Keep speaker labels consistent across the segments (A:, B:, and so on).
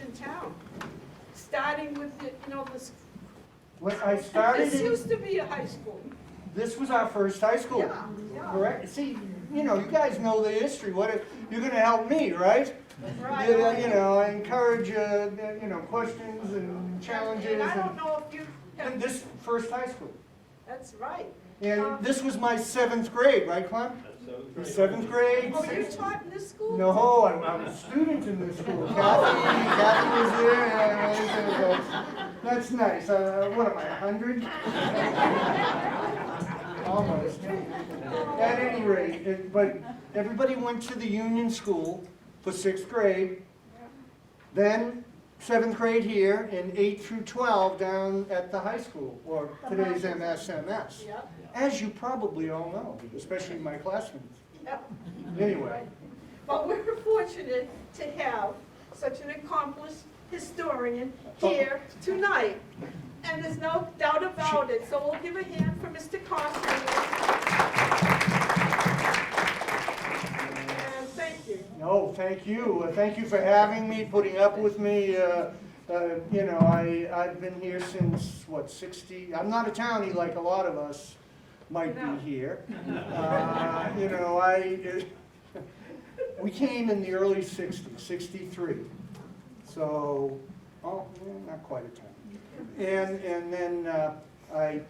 A: in town. Starting with the,
B: When I started,
A: this used to be a high school.
B: this was our first high school.
A: Yeah.
B: Correct? See, you guys know the history. You're gonna help me, right?
A: Right.
B: I encourage, questions and challenges.
A: And I don't know if you
B: And
A: have,
B: this first high school.
A: that's right.
B: And this was my 7th grade, right, Clem? 7th grade.
A: Oh, you taught in this school?
B: No, I'm a student in this school. Kathy was there. That's nice. What am I, 100? Almost. At any rate, but everybody went to the Union School for 6th grade. Then 7th grade here, and 8 through 12 down at the high school, or today's MSMS.
A: Yep.
B: As you probably all know, especially my classmates.
A: Yep.
B: Anyway.
A: But we're fortunate to have such an accomplished historian here tonight. And there's no doubt about it. So we'll give a hand for Mr. Costa. And thank you.
B: No, thank you. Thank you for having me, putting up with me. I've been here since, 60? I'm not a townie like a lot of us might be here. We came in the early 60s, 63. So, not quite a town. And then I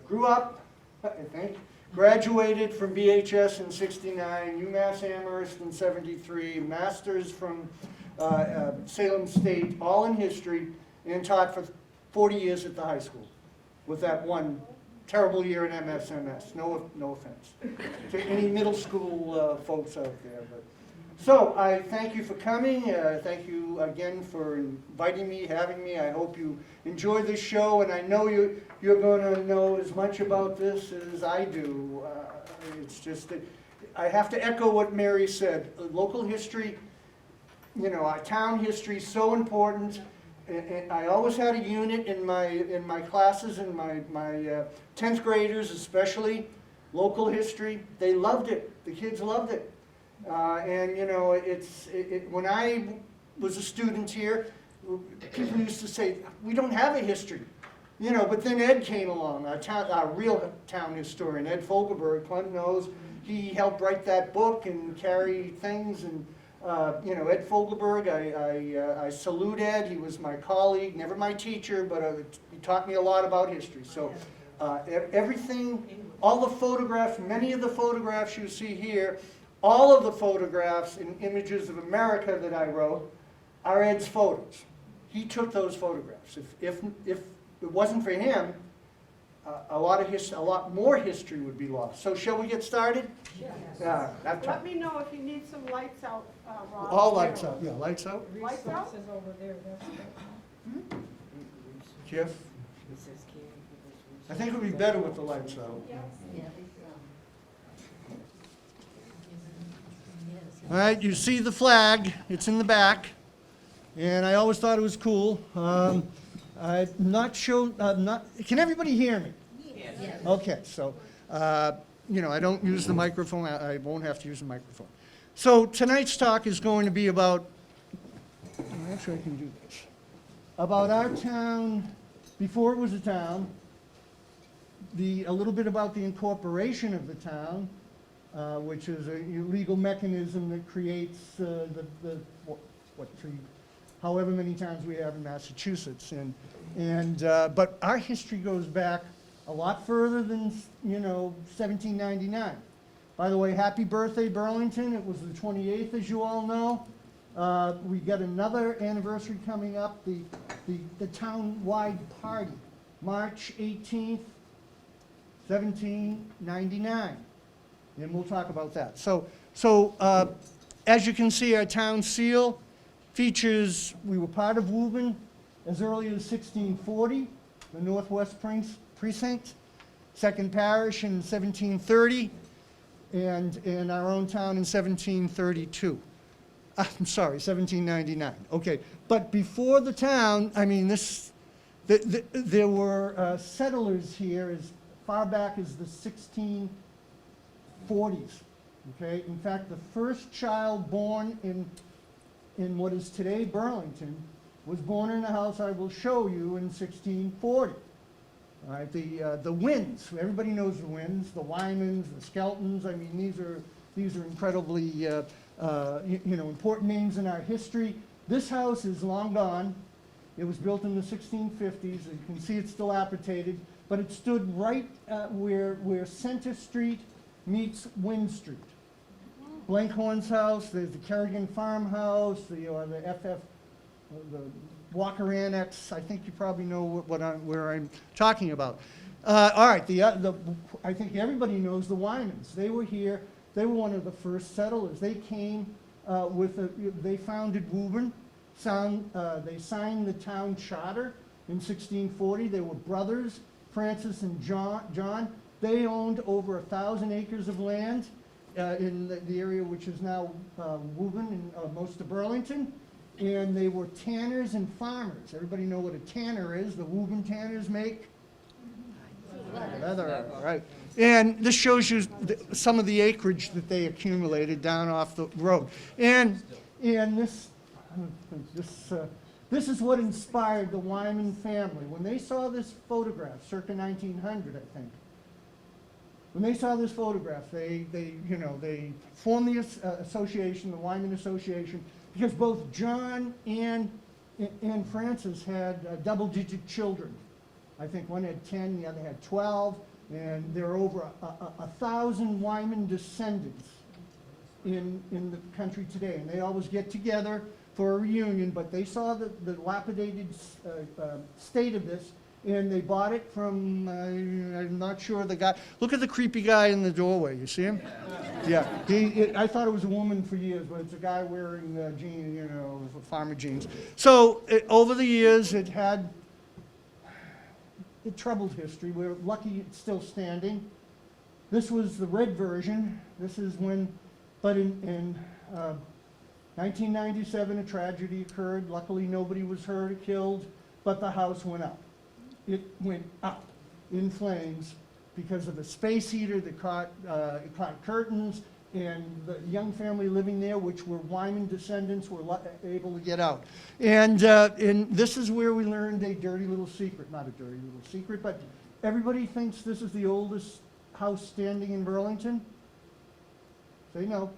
B: grew up, I think, graduated from BHS in 69, UMass Amherst in 73, master's from Salem State, all in history, and taught for 40 years at the high school with that one terrible year in MSMS. No offense to any middle school folks out there. So I thank you for coming. Thank you again for inviting me, having me. I hope you enjoy this show, and I know you're going to know as much about this as I do. It's just that I have to echo what Mary said. Local history, our town history is so important. And I always had a unit in my classes, and my 10th graders especially, local history. They loved it. The kids loved it. When I was a student here, people used to say, we don't have a history. But then Ed came along, our real town historian, Ed Fogelberg. Clem knows, he helped write that book and carry things. And Ed Fogelberg, I salute Ed. He was my colleague, never my teacher, but he taught me a lot about history. So everything, all the photographs, many of the photographs you see here, all of the photographs and images of America that I wrote are Ed's photos. He took those photographs. If it wasn't for him, a lot more history would be lost. So shall we get started?
A: Yes. Let me know if you need some lights out, Rob.
B: All lights out. Yeah, lights out.
A: Lights out?
C: Resources over there, that's good.
B: Jeff? I think it would be better with the lights out. All right, you see the flag. It's in the back. And I always thought it was cool. I'm not sure, can everybody hear me? Yes. Okay, so, I don't use the microphone. I won't have to use the microphone. So tonight's talk is going to be about, actually I can do this, about our town before it was a town, a little bit about the incorporation of the town, which is a legal mechanism that creates however many towns we have in Massachusetts, but our history goes back a lot further than 1799. By the way, happy birthday, Burlington! It was the 28th, as you all know. We got another anniversary coming up, the town-wide party, March 18th, 1799. And we'll talk about that. So as you can see, our town seal features, we were part of Woburn as early as 1640, the Northwest Precinct, second parish in 1730, and our own town in 1732. I'm sorry, 1799. Okay, but before the town, there were settlers here as far back as the 1640s. Okay, in fact, the first child born in what is today Burlington was born in a house I will show you in 1640. All right, the Wynns, everybody knows the Wynns, the Wymans, the Skeltons. I mean, these are incredibly important names in our history. This house is long gone. It was built in the 1650s. You can see it's dilapidated, but it stood right where Center Street meets Wynn Street. Blankhorn's house, there's the Kerrigan Farmhouse, the Walker Annex. I think you probably know where I'm talking about. All right, I think everybody knows the Wymans. They were here. They were one of the first settlers. They came they founded Woburn. They signed the town charter in 1640. They were brothers, Francis and John. They owned over 1,000 acres of land in the area which is now Woburn and most of Burlington. And they were tanners and farmers. Everybody know what a tanner is. The Woburn tanners make leather, right? And this shows you some of the acreage that they accumulated down off the road. And this is what inspired the Wyman family. When they saw this photograph, circa 1900, I think. When they saw this photograph, they formed the association, the Wyman Association, because both John and Francis had double-digit children. I think one had 10, the other had 12, and there are over 1,000 Wyman descendants in the country today. And they always get together for a reunion, but they saw the dilapidated state of this, and they bought it from, I'm not sure the guy. Look at the creepy guy in the doorway. You see him? Yeah. I thought it was a woman for years, but it's a guy wearing jeans, farmer jeans. So over the years, it troubled history. We're lucky it's still standing. This was the red version. This is when, but in 1997, a tragedy occurred. Luckily, nobody was hurt or killed, but the house went up. It went up in flames because of a space heater that caught curtains, and the young family living there, which were Wyman descendants, were able to get out. And this is where we learned a dirty little secret. Not a dirty little secret, but everybody thinks this is the oldest house standing in Burlington. Say no.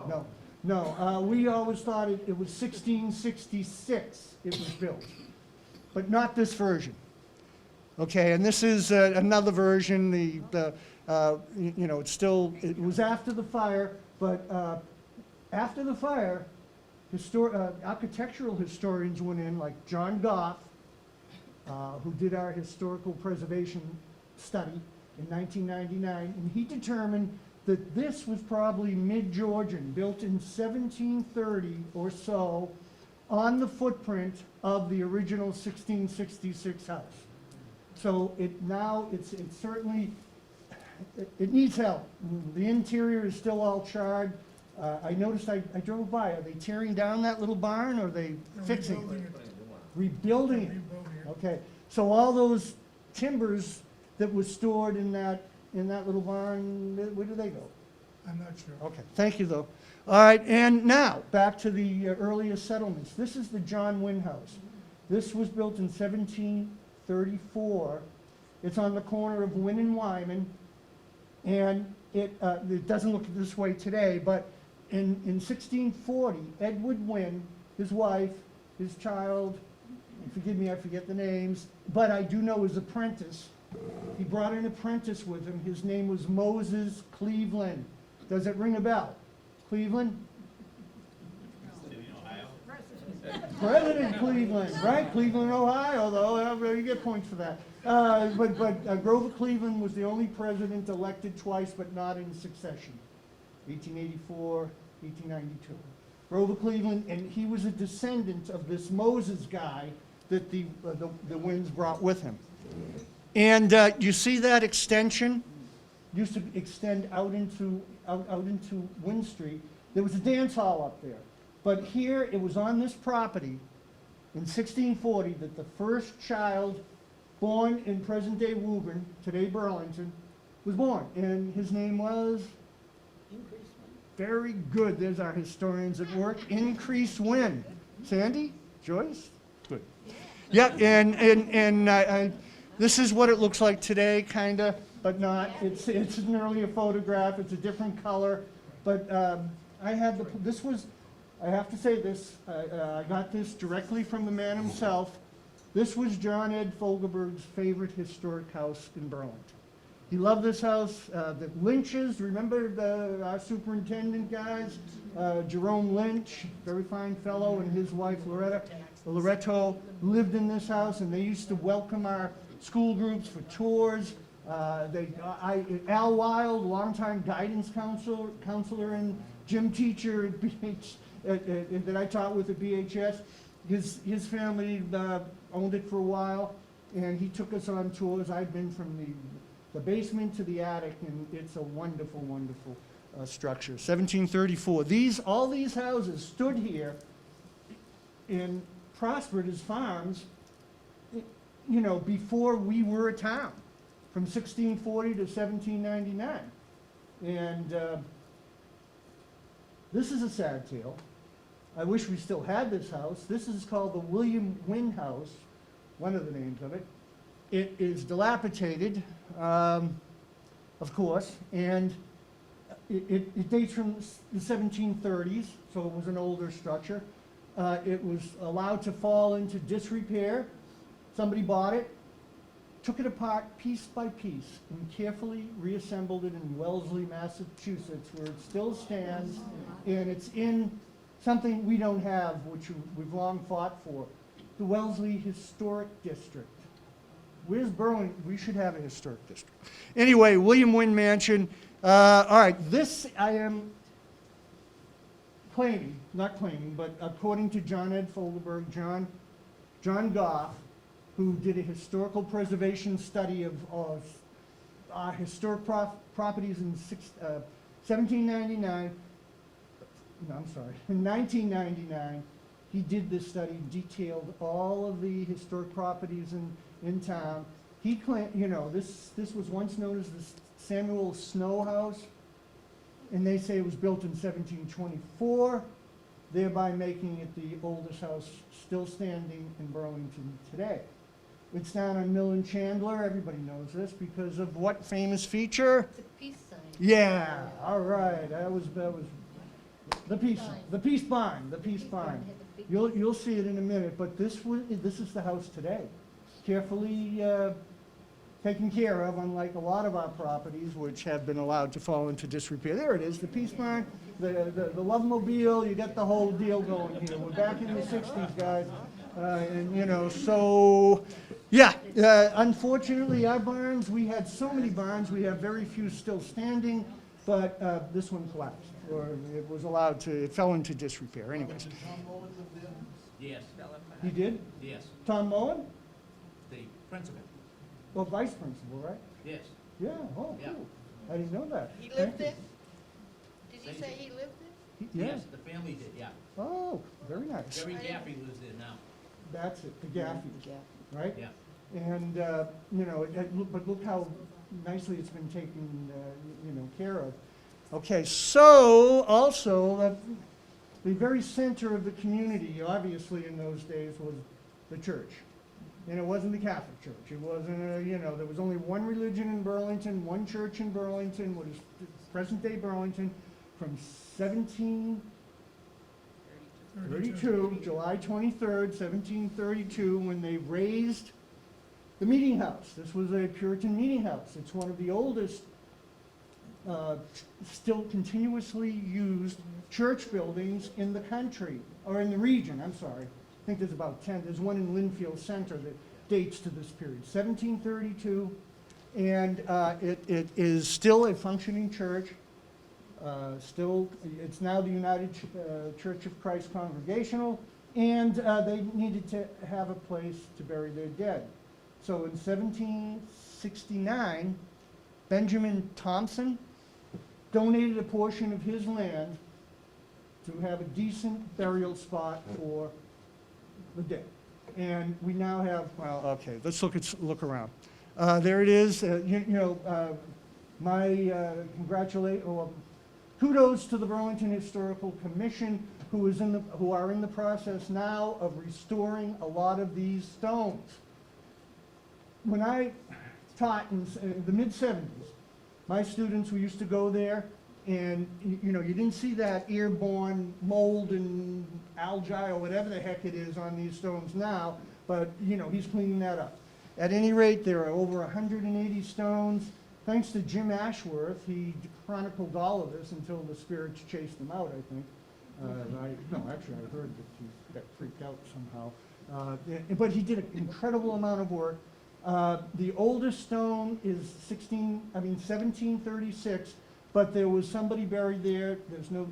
B: No. No. We always thought it was 1666 it was built, but not this version. Okay, and this is another version. It was after the fire, but after the fire, architectural historians went in, like John Goff, who did our historical preservation study in 1999, and he determined that this was probably mid-Georgian, built in 1730 or so, on the footprint of the original 1666 house. So it's certainly, it needs help. The interior is still all charred. I noticed, I drove by, are they tearing down that little barn, or are they fixing it? Rebuilding it. Okay, so all those timbers that was stored in that little barn, where do they go?
D: I'm not sure.
B: Okay, thank you though. All right, and now, back to the earliest settlements. This is the John Wynn house. This was built in 1734. It's on the corner of Wynn and Wyman, and it doesn't look this way today, but in 1640, Edward Wynn, his wife, his child, and forgive me, I forget the names, but I do know his apprentice. He brought an apprentice with him. His name was Moses Cleveland. Does it ring a bell? Cleveland? President Cleveland, right? Cleveland, Ohio, though. You get points for that. But Grover Cleveland was the only president elected twice, but not in succession. 1884, 1892. Grover Cleveland, and he was a descendant of this Moses guy that the Wynns brought with him. And you see that extension? Used to extend out into Wynn Street. There was a dance hall up there. But here, it was on this property in 1640 that the first child born in present-day Woburn, today Burlington, was born. And his name was? Increase Wynn. Very good. There's our historians at work. Increase Wynn. Sandy? Joyce? Yeah, and this is what it looks like today, kinda, but not. It's an earlier photograph. It's a different color, but I had this was. I have to say this. I got this directly from the man himself. This was John Ed Fogelberg's favorite historic house in Burlington. He loved this house. The Lynches, remember our superintendent guys? Jerome Lynch, very fine fellow, and his wife Loretto lived in this house, and they used to welcome our school groups for tours. Al Wild, longtime guidance counselor and gym teacher that I taught with at BHS, his family owned it for a while, and he took us on tours. I've been from the basement to the attic, and it's a wonderful, wonderful structure. 1734. All these houses stood here and prospered as farms, before we were a town, from 1640 to 1799. And this is a sad tale. I wish we still had this house. This is called the William Wynn House, one of the names of it. It is dilapidated, of course, and it dates from the 1730s, so it was an older structure. It was allowed to fall into disrepair. Somebody bought it, took it apart piece by piece, and carefully reassembled it in Wellesley, Massachusetts, where it still stands, and it's in something we don't have, which we've long fought for, the Wellesley Historic District. Where's Burlington? We should have a historic district. Anyway, William Wynn Mansion. All right, this I am not claiming, but according to John Ed Fogelberg, John Goff, who did a historical preservation study of historic properties in 1799. No, I'm sorry. In 1999, he did this study, detailed all of the historic properties in town. He claimed, this was once known as the Samuel Snow House, and they say it was built in 1724, thereby making it the oldest house still standing in Burlington today. It's down on Mill and Chandler. Everybody knows this because of what famous feature?
D: The peace sign.
B: Yeah, all right. That was the peace barn. You'll see it in a minute, but this is the house today. Carefully taken care of, unlike a lot of our properties, which have been allowed to fall into disrepair. There it is, the peace barn, the Lovemobile. You got the whole deal going here. We're back in the 60s, guys. Unfortunately, our barns, we had so many barns, we have very few still standing, but this one collapsed, or it fell into disrepair. Anyways.
E: Did Tom Mullen live there?
F: Yes,
B: He did?
F: yes,
B: Tom Mullen?
F: the principal,
B: Well, vice principal, right?
F: yes.
B: Yeah, oh,
F: Yeah.
B: cool. I didn't know that.
D: He
B: Thank
D: lived
B: you.
D: there? Did you say he lived there?
B: Yeah.
F: Yes, the family did, yeah.
B: Oh, very nice.
F: Jerry Gaffey lives there now,
B: That's it, the Gaffey, right?
F: yeah.
B: And, but look how nicely it's been taken, care of. Okay, so also, the very center of the community, obviously in those days, was the church. And it wasn't the Catholic Church. It wasn't, there was only one religion in Burlington, one church in Burlington, what is present-day Burlington, from 1732, July 23rd, 1732, when they raised the meeting house. This was a Puritan meeting house. It's one of the oldest, still continuously used church buildings in the country, or in the region, I'm sorry. I think there's about 10. There's one in Linfield Center that dates to this period, 1732, and it is still a functioning church. It's now the United Church of Christ Congregational, and they needed to have a place to bury their dead. So in 1769, Benjamin Thompson donated a portion of his land to have a decent burial spot for the dead. And we now have, well, okay, let's look around. There it is. Kudos to the Burlington Historical Commission who are in the process now of restoring a lot of these stones. When I taught in the mid-70s, my students, we used to go there, and you didn't see that airborne mold and algae or whatever the heck it is on these stones now, but he's cleaning that up. At any rate, there are over 180 stones. Thanks to Jim Ashworth, he chronicled all of this until the spirits chased him out, I think. Actually, I heard that he got freaked out somehow. But he did an incredible amount of work. The oldest stone is 1736, but there was somebody buried there. There's no,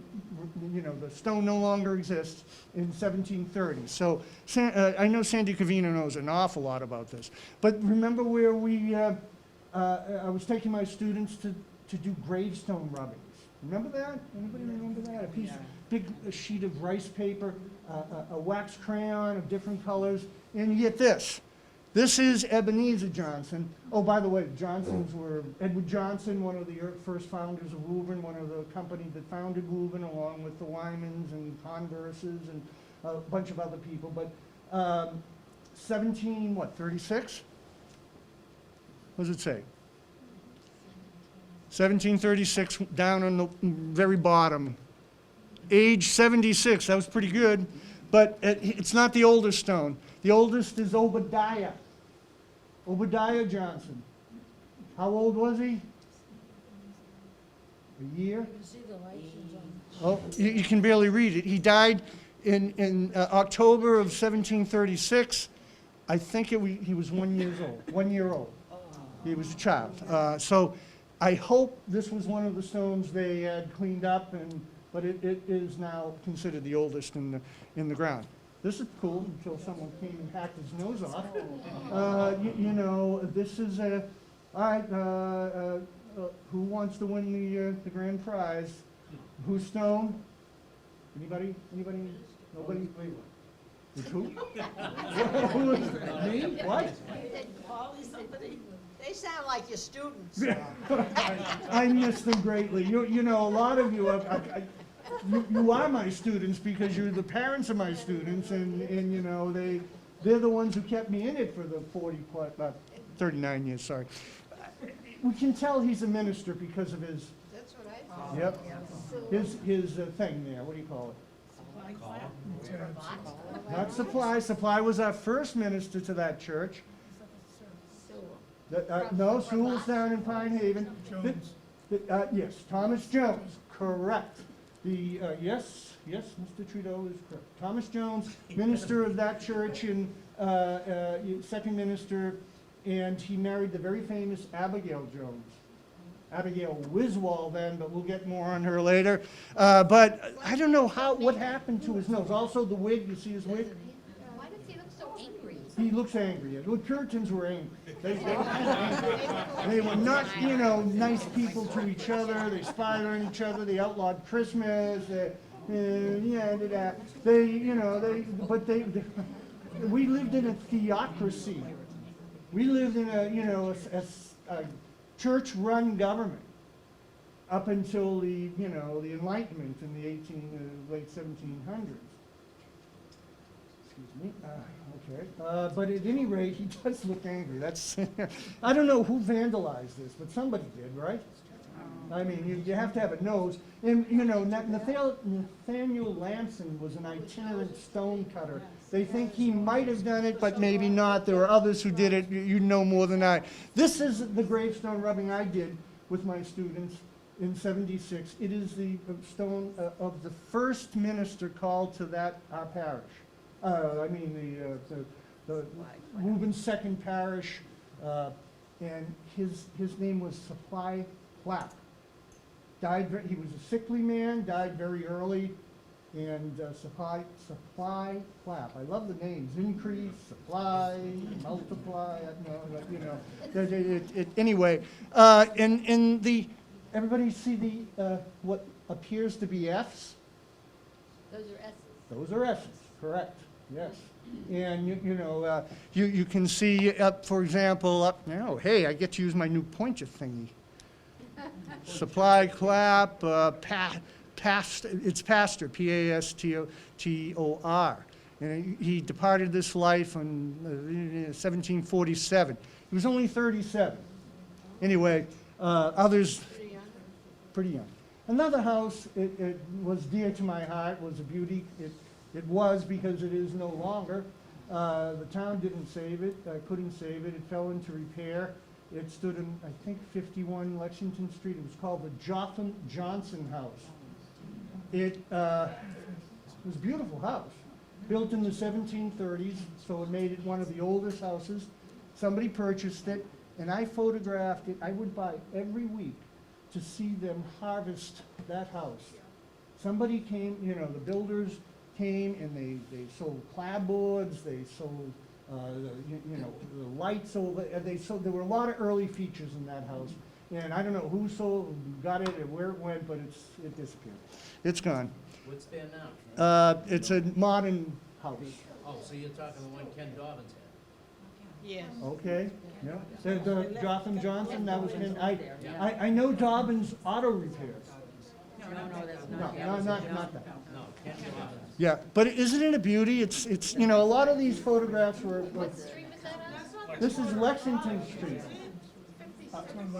B: the stone no longer exists in 1730. So I know Sandy Cavino knows an awful lot about this. But remember where I was taking my students to do gravestone rubbings. Remember that? Anybody remember that? Big sheet of rice paper, a wax crayon of different colors, and you get this. This is Ebenezer Johnson. Oh, by the way, the Johnsons were Edward Johnson, one of the first founders of Woburn, one of the companies that founded Woburn, along with the Wymans and Converses and a bunch of other people. But 36? What does it say? 1736, down on the very bottom. Age 76, that was pretty good, but it's not the oldest stone. The oldest is Obadiah Johnson. How old was he? A year?
C: You can see the license on.
B: Oh, you can barely read it. He died in October of 1736. I think he was 1 year old. 1 year old. He was a child. So I hope this was one of the stones they had cleaned up, but it is now considered the oldest in the ground. This is cool until someone came and hacked his nose off. This is all right. Who wants to win the grand prize? Whose stone? Anybody? Nobody? It's who? Who is that? Me? What?
D: They sound like your students.
B: I miss them greatly. A lot of you, you are my students because you're the parents of my students, and they're the ones who kept me in it for the 39 years, sorry. We can tell he's a minister because of his,
D: That's what I thought.
B: yep, his thing there, what do you call it? Not Supply. Supply was our first minister to that church. No, Sewell's down in Pine Haven. Yes, Thomas Jones, correct. Yes, Mr. Trudeau is correct. Thomas Jones, minister of that church and second minister, and he married the very famous Abigail Jones. Abigail Wiswall then, but we'll get more on her later. But I don't know what happened to his nose. Also the wig, you see his wig?
D: Why does he look so angry?
B: He looks angry. The Puritans were angry. They were not, nice people to each other. They spied on each other. They outlawed Christmas. We lived in a theocracy. We lived in a church-run government up until the Enlightenment in the late 1700s. Excuse me. Okay. But at any rate, he does look angry. That's I don't know who vandalized this, but somebody did, right? I mean, you have to have a nose. And, Nathaniel Lamson was an itinerant stone cutter. They think he might have done it, but maybe not. There were others who did it. You know more than I. This is the gravestone rubbing I did with my students in '76. It is the stone of the first minister called to our parish. The Woburn second parish, and his name was Supply Clapp. He was a sickly man, died very early, and Supply Clapp. I love the names: increase, supply, multiply. Anyway, and everybody see what appears to be F's?
D: Those are S's.
B: Those are S's, correct, yes. And you can see for example, now, hey, I get to use my new pointer thingy. Supply Clapp, its pastor, Pastor. And he departed this life in 1747. He was only 37. Anyway, others, pretty young. Another house, it was dear to my heart, was a beauty. It was because it is no longer. The town didn't save it, couldn't save it. It fell into repair. It stood in, I think, 51 Lexington Street. It was called the Jotham Johnson House. It was a beautiful house, built in the 1730s, so it made it one of the oldest houses. Somebody purchased it, and I photographed it. I would buy every week to see them harvest that house. Somebody came, the builders came and they sold clapboards, they sold, the lights over, there were a lot of early features in that house. And I don't know who got it and where it went, but it disappeared. It's gone.
F: What's there now?
B: It's a modern house.
F: Oh, so you're talking the one Ken Dobbins had?
D: Yes.
B: Okay, yeah. The Jotham Johnson, that was him. I know Dobbins Auto Repairs.
C: No, that's
B: No,
C: not.
B: not that.
F: No, Ken Dobbins.
B: Yeah, but isn't it a beauty? It's a lot of these photographs were,
D: What street was that on?
B: this is Lexington Street.
A: Frothingham and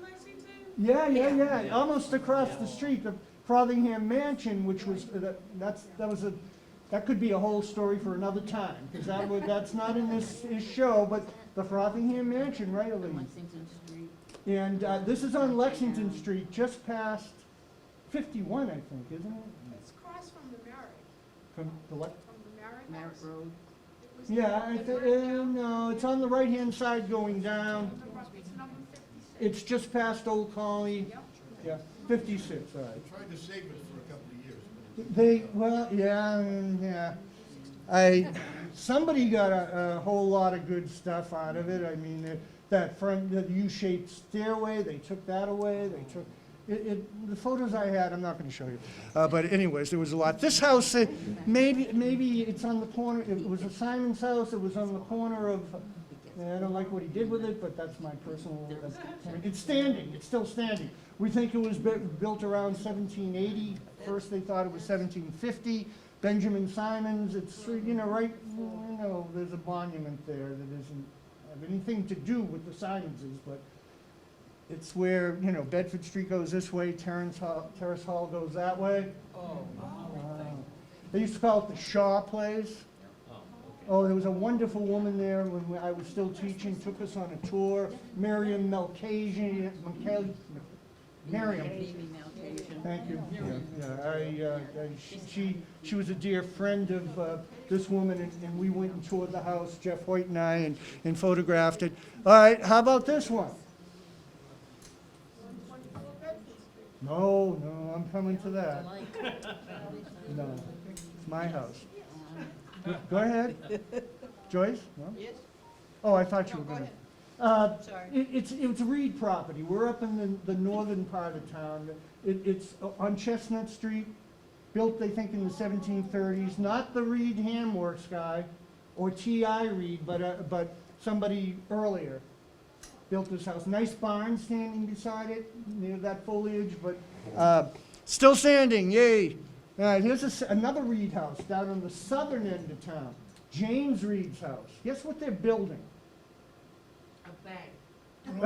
A: Lexington?
B: Yeah, almost across the street, the Frothingham Mansion, which was, that could be a whole story for another time, because that's not in this show, but the Frothingham Mansion, right, Elaine?
C: Lexington Street.
B: And this is on Lexington Street, just past 51, I think, isn't it?
A: It's across from the Merrick,
B: From the what?
A: from the Merrick
C: Merritt
A: house.
C: Road.
A: It was
B: Yeah,
A: number
B: no, it's on the right-hand side going down.
A: it's number 56.
B: It's just past Old Colony.
A: Yep.
B: Yeah, 56, all right.
E: Tried to save it for a couple of years.
B: Somebody got a whole lot of good stuff out of it. I mean, that front, the U-shaped stairway, they took that away, they took, the photos I had, I'm not gonna show you. But anyways, there was a lot. This house, maybe it's on the corner, it was a Simon's house, it was on the corner of, I don't like what he did with it, but that's my personal, it's standing, it's still standing. We think it was built around 1780. First they thought it was 1750. Benjamin Simons, it's, there's a monument there that doesn't have anything to do with the Simonses, but it's where, Bedford Street goes this way, Terrace Hall goes that way. They used to call it the Shaw Place. Oh, there was a wonderful woman there when I was still teaching, took us on a tour, Miriam Melchasian, Miriam.
C: Amy Malcation.
B: Thank you. She was a dear friend of this woman, and we went and toured the house, Jeff Hoyt and I, and photographed it. All right, how about this one? No, I'm coming to that. No, it's my house. Go ahead. Joyce? No?
D: Yes.
B: Oh, I thought you were
D: Go
B: gonna.
D: ahead. Sorry.
B: It's Reed property. We're up in the northern part of town. It's on Chestnut Street, built, they think, in the 1730s. Not the Reed Hamworks guy or T.I. Reed, but somebody earlier built this house. Nice barn standing beside it, near that foliage, but still standing, yay. All right, here's another Reed house down on the southern end of town. James Reed's house. Guess what they're building?
C: A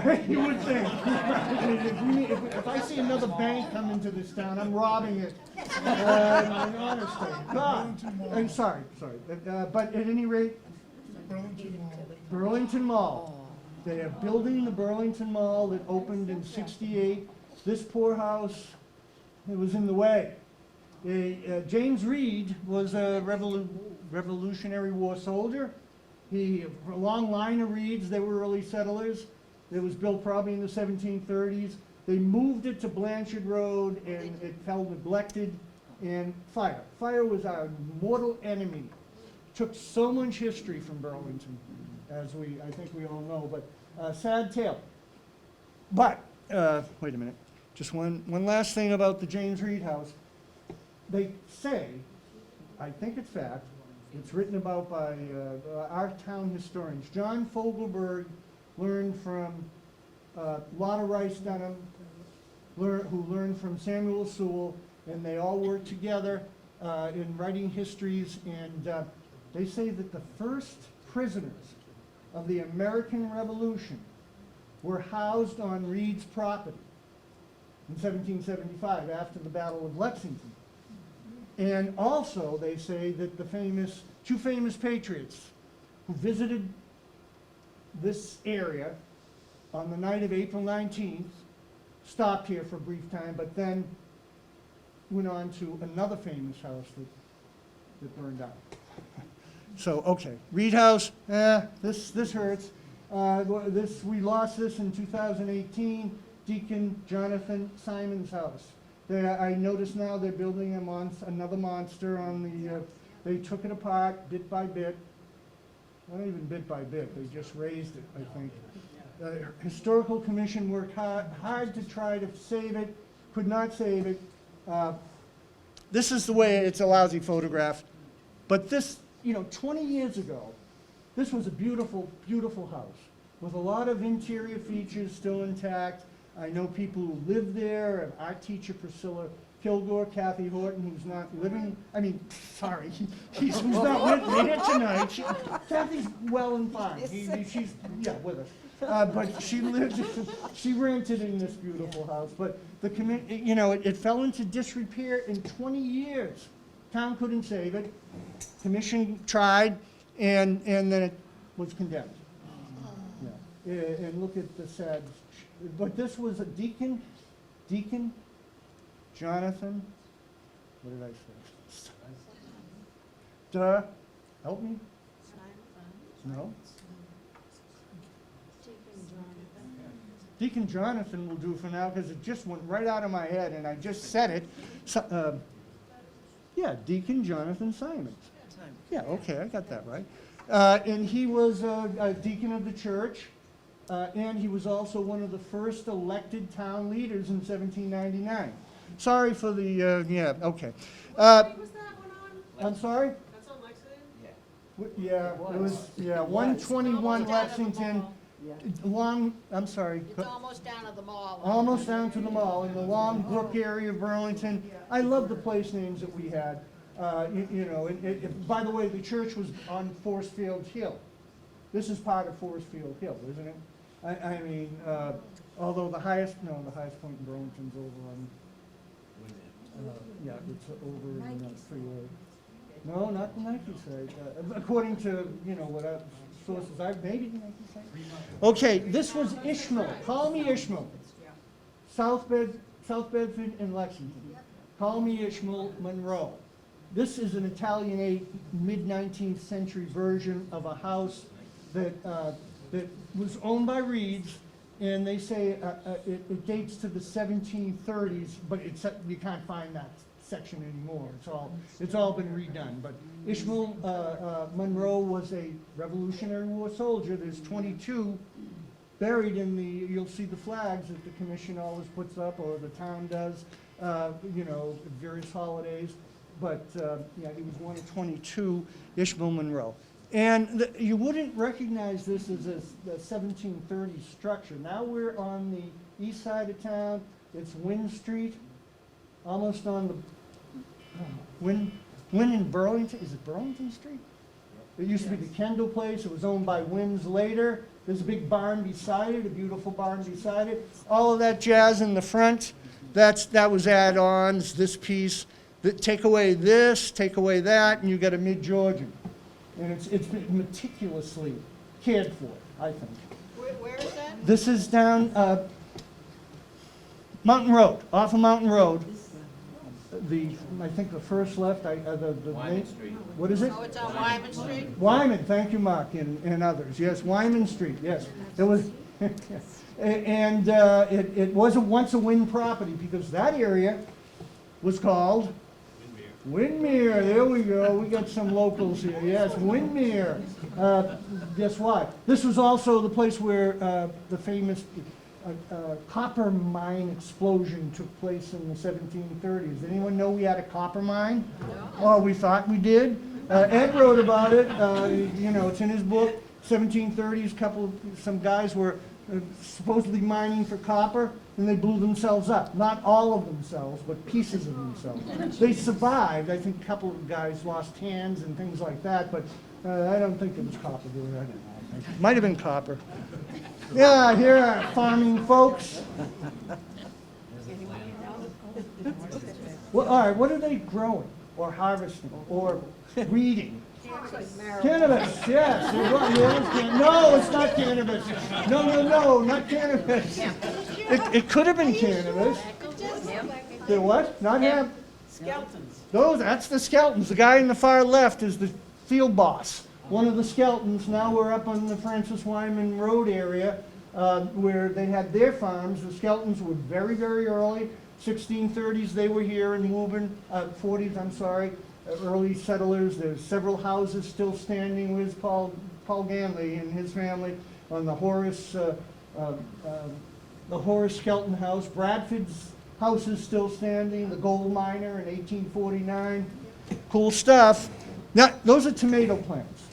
C: bank.
B: You would think. If I see another bank come into this town, I'm robbing it. Honestly, God. I'm sorry. But at any rate, Burlington Mall. They are building the Burlington Mall that opened in '68. This poor house, it was in the way. James Reed was a Revolutionary War soldier. A long line of Reeds, they were early settlers. It was built probably in the 1730s. They moved it to Blanchard Road, and it fell neglected, and fire. Fire was our mortal enemy. Took so much history from Burlington, as I think we all know, but sad tale. But, wait a minute, just one last thing about the James Reed house. They say, I think it's fact, it's written about by our town historians. John Fogelberg learned from Lotta Rice Dunham who learned from Samuel Sewall, and they all worked together in writing histories, and they say that the first prisoners of the American Revolution were housed on Reed's property in 1775 after the Battle of Lexington. And also, they say that the two famous patriots who visited this area on the night of April 19th stopped here for a brief time, but then went on to another famous house that burned down. So, okay, Reed House, this hurts. We lost this in 2018, Deacon Jonathan Simon's house. I notice now they're building another monster on the, they took it apart bit by bit. Not even bit by bit, they just raised it, I think. Historical Commission worked hard to try to save it, could not save it. This is the way, it's a lousy photograph. But this, 20 years ago, this was a beautiful, beautiful house with a lot of interior features still intact. I know people who live there, our teacher Priscilla Kilgore, Kathy Horton, who's not living, who's not with me here tonight. Kathy's well and fine. She's, with us. But she rented in this beautiful house. But it fell into disrepair in 20 years. Town couldn't save it. Commission tried, and then it was condemned. Yeah. And look at the sad. But this was a Deacon Jonathan, what did I say? Help me? No? Deacon Jonathan will do for now, because it just went right out of my head, and I just said it. Deacon Jonathan Simons. Yeah, okay, I got that right. And he was a deacon of the church, and he was also one of the first elected town leaders in 1799. Sorry for the, okay.
A: What street was that one on?
B: I'm sorry?
A: That's on Lexington?
B: Yeah, it was, 121 Lexington. I'm sorry.
D: It's almost down to the mall.
B: Almost down to the mall, in the Long Brook area of Burlington. I love the place names that we had. By the way, the church was on Forestfield Hill. This is part of Forestfield Hill, isn't it? Although the highest point in Burlington's over on, it's over in the freeway. No, not the Nike site. According to, what sources maybe the Nike site. Okay, this was Ishmael. Call me Ishmael. South Bedford and Lexington. Call me Ishmael Monroe. This is an Italianate mid-19th century version of a house that was owned by Reeds, and they say it dates to the 1730s, but you can't find that section anymore. It's all been redone. But Ishmael Monroe was a Revolutionary War soldier. There's 22 buried in you'll see the flags that the commission always puts up, or the town does, various holidays. But he was one of 22, Ishmael Monroe. And you wouldn't recognize this as a 1730s structure. Now we're on the east side of town. It's Wynn Street, almost on the Wynn in Burlington. Is it Burlington Street? It used to be the Kendall place. It was owned by Wynn's later. There's a big barn beside it, a beautiful barn beside it. All of that jazz in the front, that was add-ons, this piece. Take away this, take away that, and you get a mid-Georgian. And it's been meticulously cared for, I think.
D: Where is that?
B: This is down Mountain Road, off of Mountain Road. I think the first left,
F: Wyman Street.
B: What is it?
D: Oh, it's on Wyman Street?
B: Wyman, thank you, Mark, and others. Yes, Wyman Street, yes. There was, and it was once a Wynn property, because that area was called Windmere. There we go. We got some locals here. Yes, Windmere. Guess what? This was also the place where the famous copper mine explosion took place in the 1730s. Did anyone know we had a copper mine? No. Oh, we thought we did. Ed wrote about it. It's in his book. 1730s. Some guys were supposedly mining for copper, and they blew themselves up. Not all of themselves, but pieces of themselves. They survived. I think a couple of guys lost hands and things like that, but I don't think it was copper there. I don't know. It might have been copper. Yeah, here are farming folks. Well, all right, what are they growing or harvesting or reading? Cannabis, yes. No, it's not cannabis. No, not cannabis. It could have been cannabis. The what? Not hemp.
C: Skeletons.
B: That's the skeletons. The guy in the far left is the field boss. One of the skeletons. Now we're up on the Francis Wyman Road area where they had their farms. The skeletons were very, very early. 1630s they were here in Woburn, 40s, I'm sorry. Early settlers. There's several houses still standing with Paul Ganley and his family on the Horace Skelton house. Bradford's house is still standing. The gold miner in 1849. Cool stuff. Now, those are tomato plants.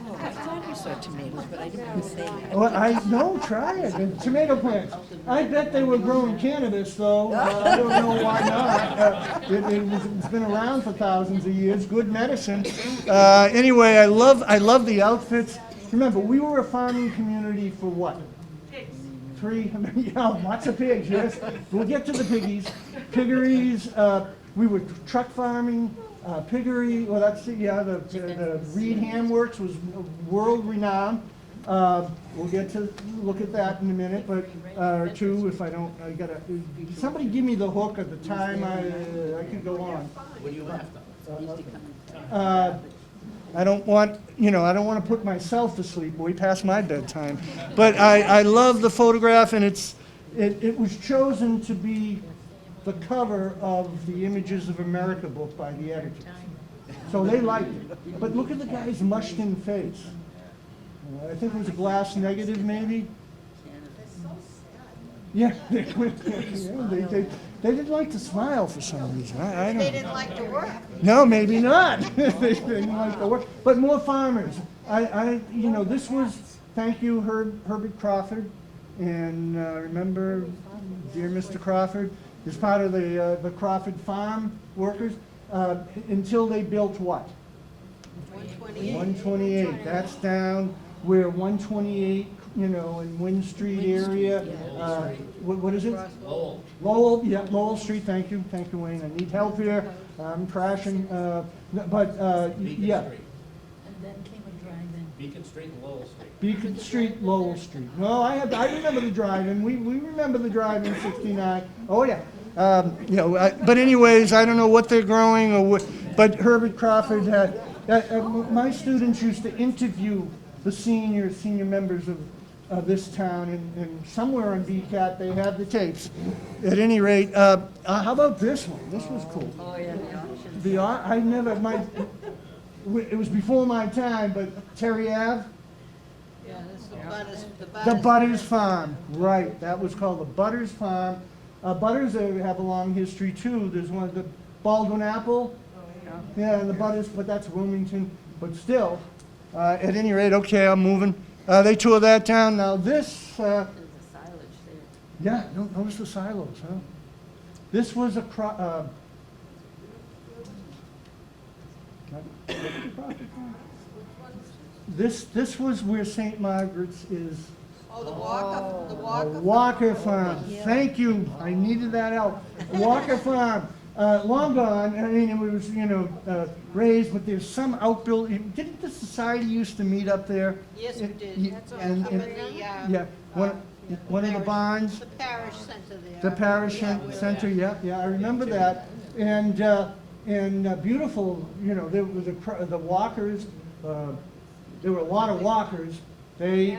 C: Oh, I thought you saw tomatoes, but I didn't want to say that.
B: Well, no, try it. The tomato plants. I bet they were growing cannabis, though. I don't know why not. It's been around for thousands of years. Good medicine. Anyway, I love the outfits. Remember, we were a farming community for what?
A: Pigs.
B: Yeah, lots of pigs, yes. We'll get to the piggies. Piggeries, we were truck farming, piggery, well, the Reed Ham Works was world renowned. We'll get to look at that in a minute, but, or two, if I don't, somebody give me the hook at the time, I could go on.
F: What do you have
B: I don't want to put myself to sleep way past my bedtime. But I love the photograph, and it was chosen to be the cover of the Images of America book by the editors. So they liked it. But look at the guy's mushed-in face. I think it was a glass negative, maybe. Yeah, they didn't like to smile for some reason. I don't know.
D: They didn't like to work.
B: No, maybe not. They didn't like the work. But more farmers. This was, thank you, Herbert Crawford. And remember, dear Mr. Crawford, is part of the Crawford farm workers until they built what?
D: 128.
B: 128. That's down where 128, in Wynn Street area. What is it?
F: Lowell.
B: Lowell, yeah, Lowell Street, thank you, Wayne, I need help here, I'm crashing,
F: Beacon
B: yeah.
F: Street.
C: And then came a drive-in.
F: Beacon Street and Lowell Street.
B: Beacon Street, Lowell Street. No, I remember the drive-in, we remember the drive-in 69, oh yeah. But anyways, I don't know what they're growing, but Herbert Crawford had, my students used to interview the senior members of this town, and somewhere on BCAT they have the tapes. At any rate, how about this one? This was cool.
C: Oh, yeah, the auction.
B: It was before my time, but Terry Ave,
D: Yeah, that's the
B: the Butters Farm, right? That was called the Butters Farm. Butters have a long history too. There's one of the Baldwin Apple. Yeah, and the Butters, but that's Wilmington. But still, at any rate, okay, I'm moving. They tore that down. Now this,
C: There's a silage there.
B: yeah, notice the silos, huh? This was a This was where St. Margaret's is.
D: Oh, the Walker
B: Walker Farm. Thank you. I needed that help. Walker Farm. Long gone. I mean, it was, raised, but there's some outbuilding. Didn't the society used to meet up there?
D: Yes, we did.
B: Yeah,
D: That's
B: and-
D: up in
B: and-
D: the,
B: Yeah, one of the barns.
D: the parish center there.
B: The parish center, yeah, I remember that. And beautiful, there was the walkers, there were a lot of walkers. They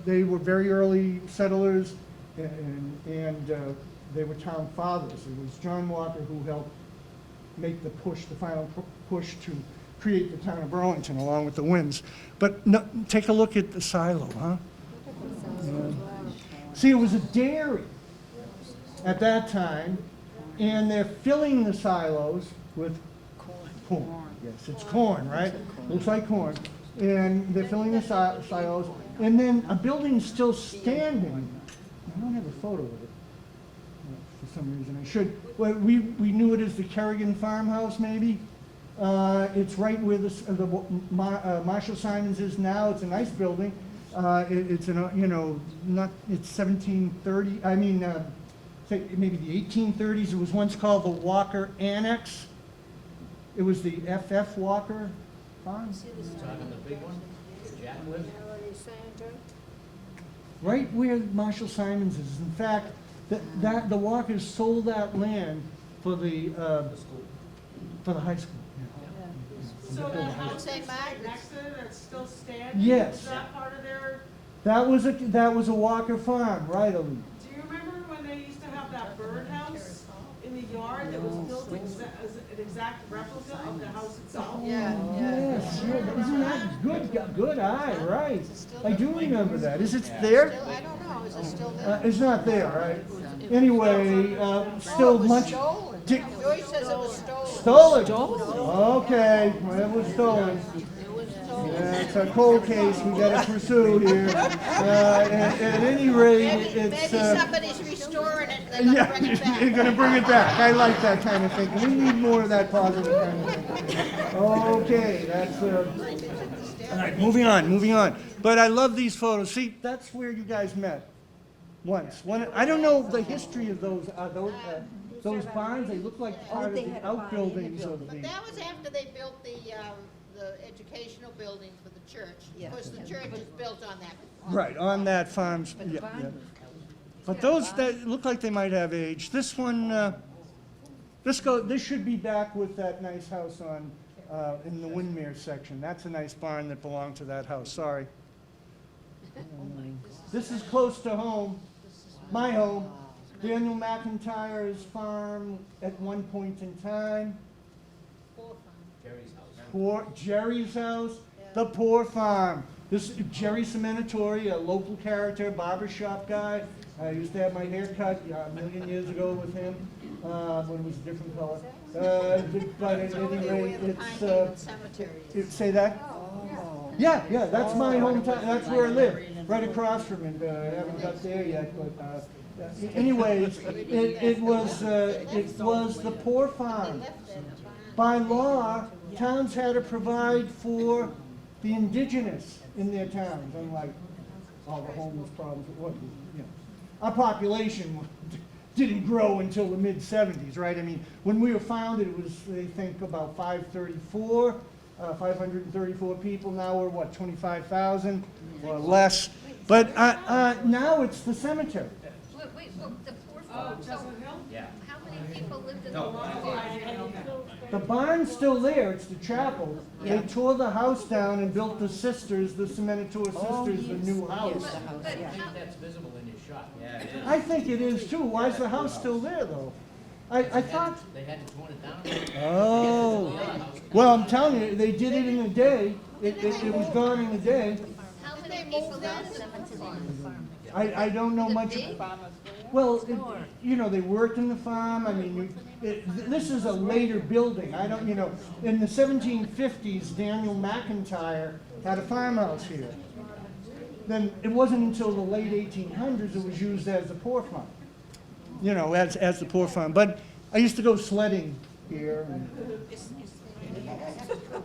B: were very early settlers, and they were town fathers. It was John Walker who helped make the final push to create the town of Burlington along with the Winds. But no, take a look at the silo, huh? Yeah. See, it was a dairy at that time, and they're filling the silos with corn. Yes, it's corn, right? Looks like corn. and they're filling the silos, and then a building's still standing. I don't have a photo of it, for some reason I should. Well, we knew it as the Kerrigan Farmhouse, maybe. It's right where Marshall Simons is now. It's a nice building. It's an, it's 1730, I mean, say maybe the 1830s. It was once called the Walker Annex. It was the F.F. Walker Farm.
F: Talking the big one, where Jack lives?
B: Right where Marshall Simons is. In fact, the Walkers sold that land for the high school.
A: So that house
D: St. Margaret's.
A: next to it, that's still standing?
B: Yes.
A: Is that part of their,
B: That was a Walker farm, right, Ali?
A: do you remember when they used to have that birdhouse in the yard that was built as an exact replica of the house itself?
D: Yeah, yeah.
B: Yes, isn't that good eye, right?
D: Still
B: I do remember that. Is it
D: Still,
B: there?
D: I don't know, is it still there?
B: It's not there, right? Anyway, still
D: Oh, it was
B: much.
D: stolen. Joyce says it was stolen.
B: Stolen? Okay, well, it was stolen.
D: It was stolen.
B: Yeah, it's a cold case we gotta pursue here. At any rate,
D: Maybe
B: it's.
D: somebody's restoring it, and they're
B: Yeah,
D: gonna bring it back.
B: you're gonna bring it back. I like that kind of thinking. We need more of that positive kind of thinking. Okay, that's, all right, moving on. But I love these photos. See, that's where you guys met once. I don't know the history of those barns. They look like part of the outbuildings of
D: But
B: the.
D: that was after they built the educational building for the church.
C: Yeah.
D: Of course, the church is built on that.
B: Right, on that farm, yeah. But those, that look like they might have aged. This one, this should be back with that nice house on, in the Windmere section. That's a nice barn that belonged to that house, sorry. This is close to home, my home. Daniel McIntyre's farm at one point in time.
F: Jerry's house.
B: Poor Jerry's house, the Poor Farm. This Jerry Cementori, a local character, barber shop guy. I used to have my hair cut a million years ago with him when it was a different color. But at any rate,
D: Pine Cemetery.
B: say that? Yeah, that's my hometown. That's where I live, right across from it. I haven't got there yet, but anyways, it was the Poor Farm. By law, towns had to provide for the indigenous in their towns, unlike all the homeless problems. Our population didn't grow until the mid-'70s, right? I mean, when we were founded, it was, they think, about 534 people. Now we're, what, 25,000 or less? But now it's the cemetery.
G: Wait, the Poor Farm, so
F: Yeah.
G: how many people lived in the barn?
B: The barn's still there, it's the chapel. They tore the house down and built the sisters, the Cementor sisters, the new house.
C: Yes, the house,
F: I
C: yeah.
F: think that's visible in your shot. Yeah, it is.
B: I think it is too. Why is the house still there, though? I thought,
F: They had to tone it down.
B: oh, well, I'm telling you, they did it in a day. It was gone in a day.
G: How many people lived in the farm?
B: I don't know much. Well, they worked in the farm. I mean, this is a later building. I don't, in the 1750s, Daniel McIntyre had a farmhouse here. Then it wasn't until the late 1800s it was used as a poor farm. As the poor farm. But I used to go sledding here.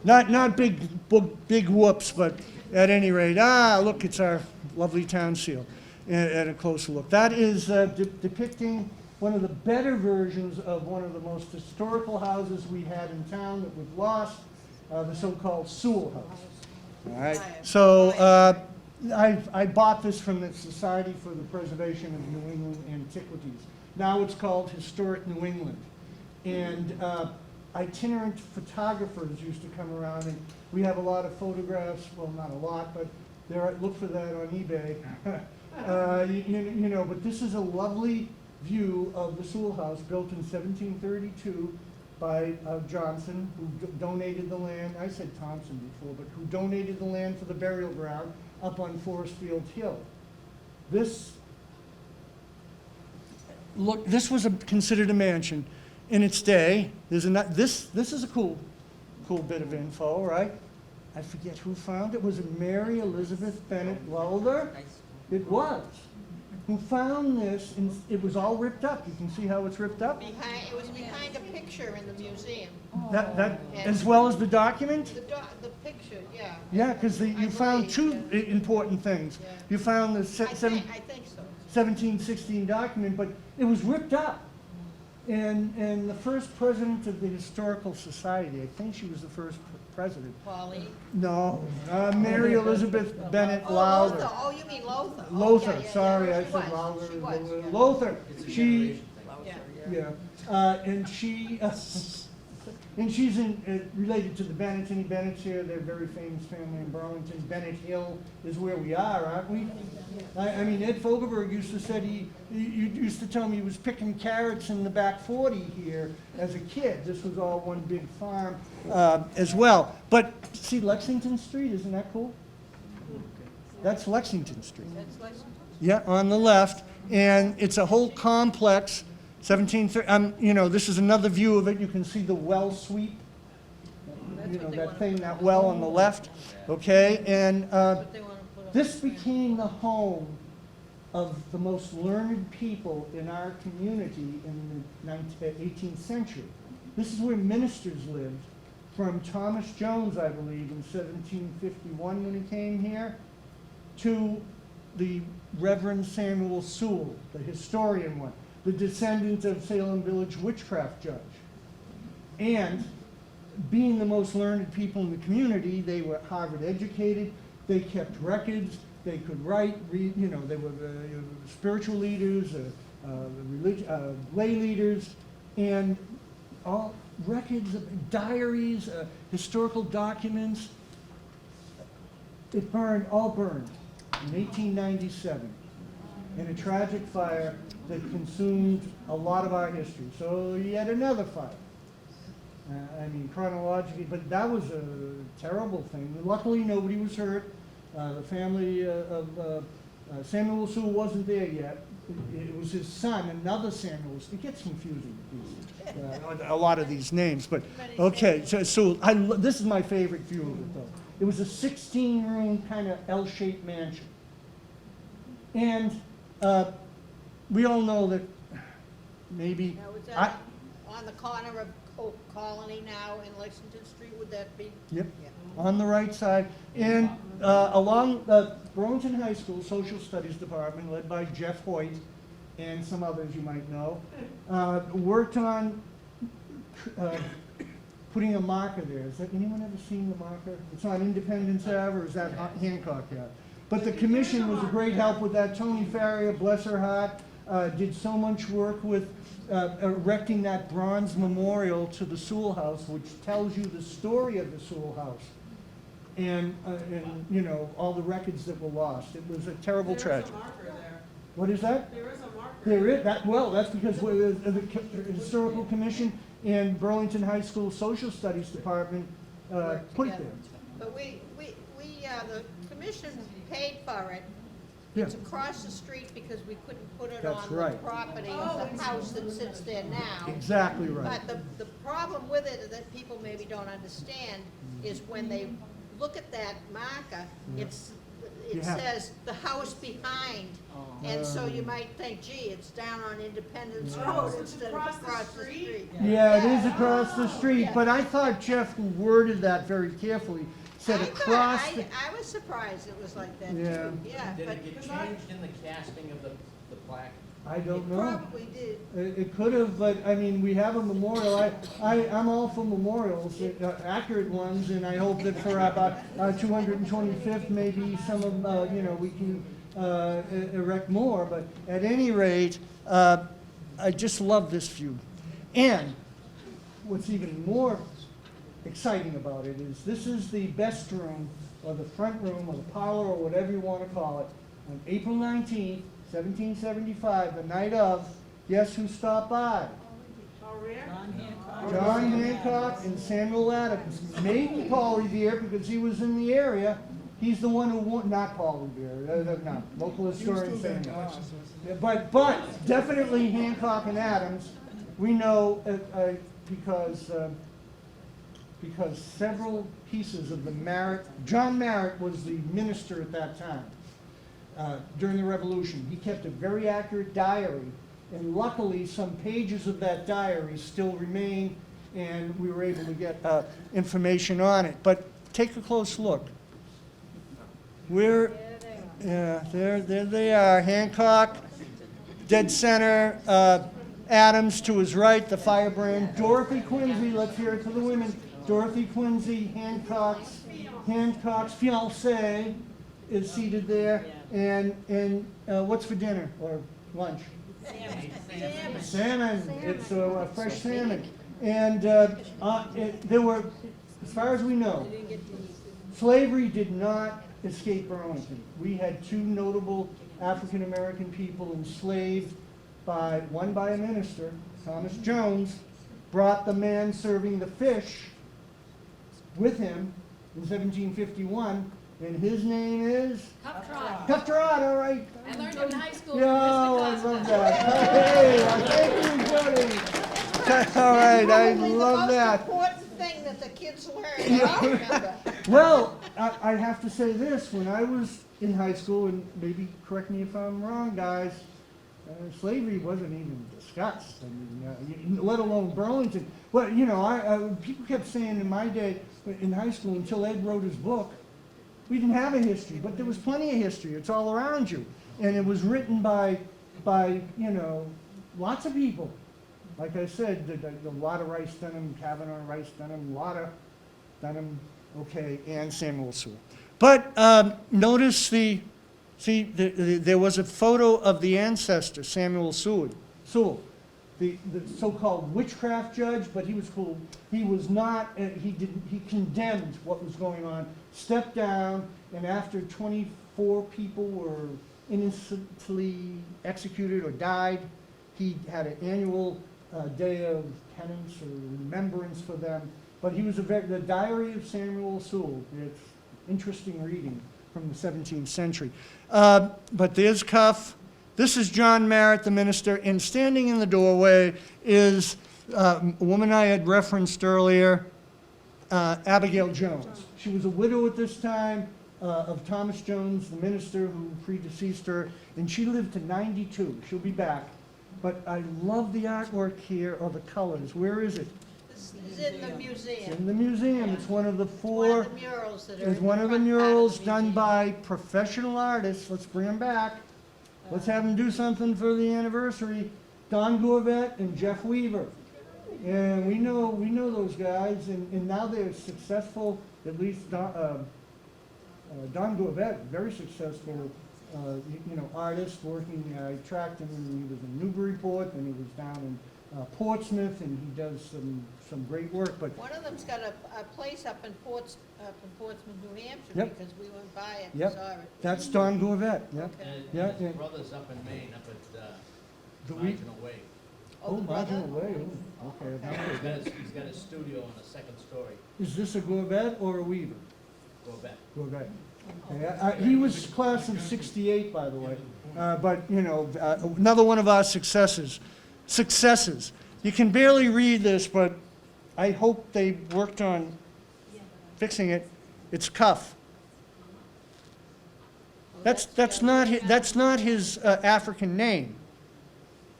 B: Not big whoops, but at any rate, look, it's our lovely town seal. At a closer look. That is depicting one of the better versions of one of the most historical houses we had in town that we've lost, the so-called Sewell House. All right. So I bought this from the Society for the Preservation of New England Antiquities. Now it's called Historic New England. And itinerant photographers used to come around, and we have a lot of photographs, well, not a lot, but look for that on eBay. But this is a lovely view of the Sewell House, built in 1732 by Johnson, who donated the land. I said Thompson before, but who donated the land for the burial ground up on Forest Field Hill. This was considered a mansion in its day. This is a cool bit of info, right? I forget who found it. Was it Mary Elizabeth Bennett Lowther? It was. Who found this, and it was all ripped up. You can see how it's ripped up.
D: It was behind a picture in the museum.
B: That, as well as the document?
D: The picture, yeah.
B: Yeah, because you found two important things.
D: Yeah.
B: You found the
D: I think so.
B: 1716 document, but it was ripped up. And the first president of the Historical Society, I think she was the first president.
D: Pauline.
B: No, Mary Elizabeth Bennett
D: Oh,
B: Lowther.
D: Lothar. Oh, you mean Lothar. Oh,
B: Lothar,
D: yeah, yeah,
B: sorry,
D: yeah.
B: I
D: She
B: said
D: was,
B: Lowther.
D: she was, yeah.
B: Lothar,
F: It's a
B: she,
F: generation thing.
D: Yeah.
B: and she, and she's related to the Bennetts. Any Bennetts here? They're a very famous family in Burlington. Bennett Hill is where we are, aren't we? I mean, Ed Fogelberg used to say he used to tell me he was picking carrots in the back 40 here as a kid. This was all one big farm as well. But see Lexington Street, isn't that cool? That's Lexington Street.
D: That's Lexington.
B: Yeah, on the left, and it's a whole complex. 1730. You know, this is another view of it. You can see the well sweep. You know that thing, that well on the left. Okay, and
D: But they want to put up.
B: this became the home of the most learned people in our community in the 18th century. This is where ministers lived, from Thomas Jones, I believe, in 1751 when he came here, to the Reverend Samuel Sewall, the historian one, the descendant of Salem Village witchcraft judge. And being the most learned people in the community, they were Harvard educated, they kept records, they could write, read, you know, they were spiritual leaders, lay leaders, and all records, diaries, historical documents. It burned, all burned in 1897 in a tragic fire that consumed a lot of our history. So yet another fire. I mean, chronologically, but that was a terrible thing. Luckily, nobody was hurt. The family of Samuel Sewall wasn't there yet. It was his son, another Samuel. It gets confusing, a lot of these names. But okay, so this is my favorite view of it, though. It was a 16-room kind of L-shaped mansion, and we all know that maybe
D: Now, is that on the corner of Colony now in Lexington Street, would that be?
B: Yep,
D: Yeah.
B: on the right side. And along the Burlington High School Social Studies Department, led by Jeff Hoyt and some others you might know, worked on putting a marker there. Has anyone ever seen the marker? It's on Independence Ave, or is that Hancock Ave? But the commission was a great help with that. Tony Farrier, bless her heart, did so much work with erecting that bronze memorial to the Sewall House, which tells you the story of the Sewall House, and you know, all the records that were lost. It was a terrible tragedy.
A: There is a marker there.
B: What is that?
A: There is a marker.
B: There is that. Well, that's because the Historical Commission and Burlington High School Social Studies Department put it there.
D: But the commission paid for it.
B: Yeah.
D: It's across the street because we couldn't put it
B: That's
D: on the
B: right.
D: property of the house that sits there now.
B: Exactly right.
D: But the problem with it that people maybe don't understand is when they look at that marker,
B: Yeah.
D: it
B: You have-
D: says the house behind. And so you might think, gee, it's down on Independence
B: Yeah.
D: Road
A: Oh, so it's
D: instead of
A: across the
D: across the
A: street?
D: street.
B: Yeah, it is across the street,
D: Yeah.
B: but I thought Jeff worded that very carefully. Said across the.
D: I was surprised it was like that
B: Yeah.
D: too, yeah,
F: Did
D: but
F: it get changed in the casting of the plaque?
B: I don't know.
D: probably did.
B: It could have, but I mean, we have a memorial. I'm all for memorials, accurate ones, and I hope that for about 225th, maybe some of, you know, we can erect more. But at any rate, I just love this view. And what's even more exciting about it is this is the best room, or the front room, or the parlor, or whatever you want to call it, on April 19th, 1775, the night of, guess who stopped by?
A: Oh, rare?
B: John Hancock and Samuel Adams. Maybe Paul Revere, because he was in the area. He's the one who not Paul Revere, no, local historian Samuel. But definitely Hancock and Adams. We know because because several pieces of the Merritt, John Merritt was the minister at that time, during the Revolution. He kept a very accurate diary, and luckily some pages of that diary still remain, and we were able to get information on it. But take a close look. There they are, Hancock, dead center, Adams to his right, the firebrand, Dorothy Quincy, let's hear it to the women, Dorothy Quincy, Hancock's fiancée is seated there, and what's for dinner or lunch? Salmon. It's a fresh salmon. And there were, as far as we know, slavery did not escape Burlington. We had two notable African-American people enslaved, one by a minister, Thomas Jones, brought the man serving the fish with him in 1751, and his name is?
H: Cup Trot.
B: Cup Trot, all right.
H: I learned it in high school.
B: Yo, I love that. Hey, thank you, buddy. All right, I love that.
D: The most important thing that the kids learn, I remember.
B: Well, I have to say this, when I was in high school, and maybe correct me if I'm wrong, guys, slavery wasn't even discussed. I mean, let alone Burlington. Well, you know, people kept saying in my day, in high school, until Ed wrote his book, we didn't have a history, but there was plenty of history. It's all around you. And it was written by you know, lots of people. Like I said, the Lotta Rice Dunham, Kavanaugh Rice Dunham, Lotta Dunham, okay, and Samuel Sewell. But notice there was a photo of the ancestor, Samuel Sewell, the so-called witchcraft judge, but he was cool. He was not, he condemned what was going on, stepped down, and after 24 people were innocently executed or died, he had an annual day of penance or remembrance for them. But he was the Diary of Samuel Sewell. It's interesting reading from the 17th century. But there's Cuff. This is John Merritt, the minister, and standing in the doorway is a woman I had referenced earlier, Abigail Jones. She was a widow at this time of Thomas Jones, the minister who predeceased her, and she lived to 92. She'll be back. But I love the artwork here, or the colors. Where is it?
D: This is in the
B: It's
D: museum.
B: in the museum. It's one of the
D: One
B: four.
D: of the murals that are
B: It's
D: in
B: one
D: the
B: of the
D: front part
B: murals
D: the
B: done
D: museum.
B: by professional artists. Let's bring them back. Let's have them do something for the anniversary. Don Gorvette and Jeff Weaver. And we know those guys, and now they're successful, at least Don Gorvette, very successful, artist working. I tracked him when he was in Newburyport, and he was down in Portsmouth, and he does some great work. But
D: One of them's got a place up in Portsmouth, New Hampshire,
B: Yep.
D: because we went by it and
B: Yep.
D: saw it.
B: that's Don Gorvette. Yep.
F: And
B: Yeah,
F: his
B: yeah.
F: brother's up in Maine, up at
B: The
F: Marginal Way.
B: Oh,
D: the brother?
B: Marginal Way. Oh, okay.
F: He's got a studio on the second story.
B: Is this a Gorvette or a Weaver?
F: Go back.
B: Gorvette. Yeah, he was class of '68, by the way. But another one of our successes. You can barely read this, but I hope they worked on fixing it. It's Cuff. That's not his African name.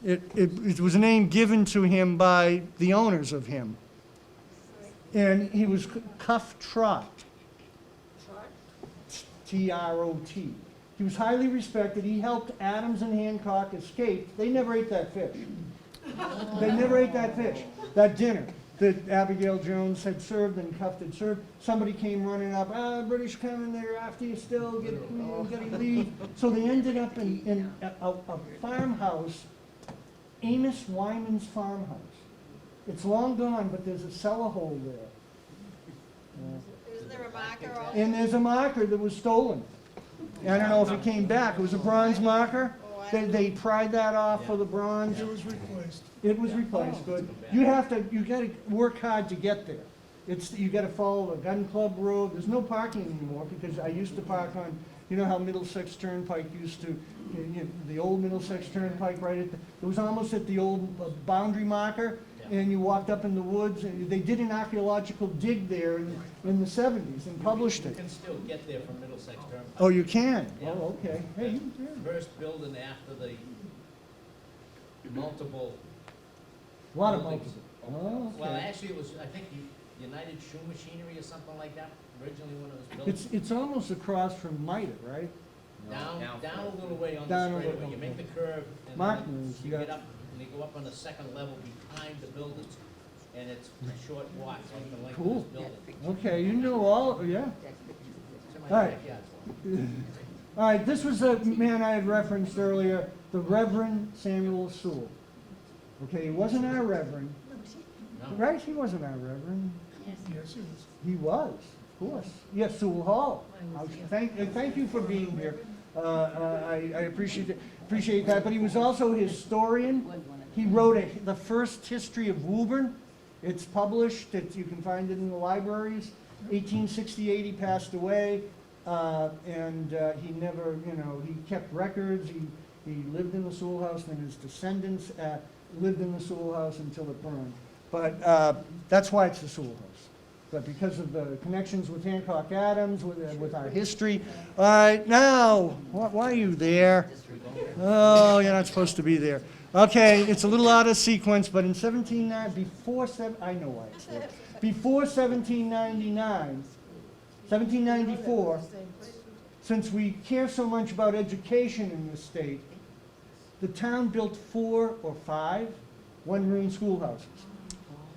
B: It was a name given to him by the owners of him, and he was Cuff Trot. T-R-O-T. He was highly respected. He helped Adams and Hancock escape. They never ate that fish. They never ate that fish. That dinner that Abigail Jones had served and Cuff had served, somebody came running up, British coming, they're after you still, get to leave. So they ended up in a farmhouse, Amos Wyman's farmhouse. It's long gone, but there's a cellar hole there.
D: Isn't there a marker also?
B: And there's a marker that was stolen. I don't know if it came back. It was a bronze marker. They pried that off for the bronze.
E: It was replaced.
B: It was replaced, good. You gotta work hard to get there. You gotta follow the Gun Club Road. There's no parking anymore, because I used to park on, you know how Middlesex Turnpike used to, the old Middlesex Turnpike it was almost at the old boundary marker. and you walked up in the woods, and they did an archaeological dig there in the 70s and published
F: You
B: it.
F: can still get there from Middlesex Turnpike.
B: Oh, you can?
F: Yeah.
B: Oh, okay. Hey, you-
F: First building after the multiple
B: a lot of
F: buildings.
B: multiple. Oh,
F: Well,
B: okay.
F: actually, it was, I think, United Shoe Machinery or something like that, originally when it was built.
B: It's almost across from Mida, right?
F: Down a little way on
B: Down a
F: the
B: little,
F: straightaway, you make
B: okay.
F: the curve, and
B: Martin
F: then
B: is,
F: you
B: yeah.
F: get up, and you go up on the second level behind the buildings, and it's a short walk, like the length of
B: Cool.
F: this building.
B: Okay, you know all, yeah.
F: It's in my
B: All right.
F: backyard.
B: All right, this was a man I had referenced earlier, the Reverend Samuel Sewell. Okay, he wasn't our Reverend,
F: No.
B: right? He wasn't our Reverend.
E: Yes, it was.
B: He was, of course. Yes, Sewell Hall. Thank you for being here. I appreciate that, but he was also a historian. He wrote the first history of Woburn. It's published, you can find it in the libraries. 1868, he passed away, and he never, he kept records. He lived in the Sewell House, and his descendants lived in the Sewell House until it burned. But that's why it's the Sewell House. But because of the connections with Hancock Adams, with our history. All right, now, why are you there? Oh, you're not supposed to be there. Okay, it's a little out of sequence, but in I know why it's there. Before 1794, since we care so much about education in this state, the town built 4 or 5 one-room schoolhouses.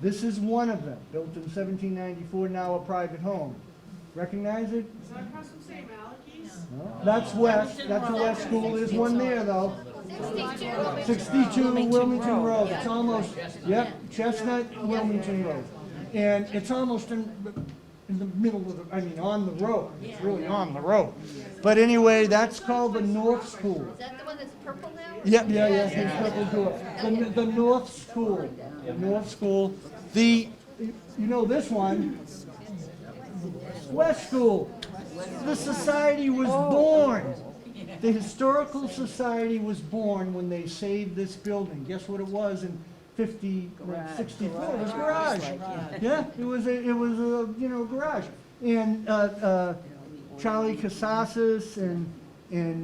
B: This is one of them, built in 1794, now a private home. Recognize it?
A: Is that across from St. Malachy's?
B: No? That's west, that's a west school, there's one there though.
G: 62.
B: 62 Wilmington Road, it's
C: Yeah.
B: almost, yep, Chestnut, Wilmington Road. And it's almost in the middle of on the road, it's really on the road. But anyway, that's called the North School.
G: Is that the one that's purple now?
B: Yep, yeah, it's purple door. The North School, North School. You know this one, West School. The society was born. The Historical Society was born when they saved this building. Guess what it was in 64? It was garage. Yeah, it was a garage. And Charlie Casasas and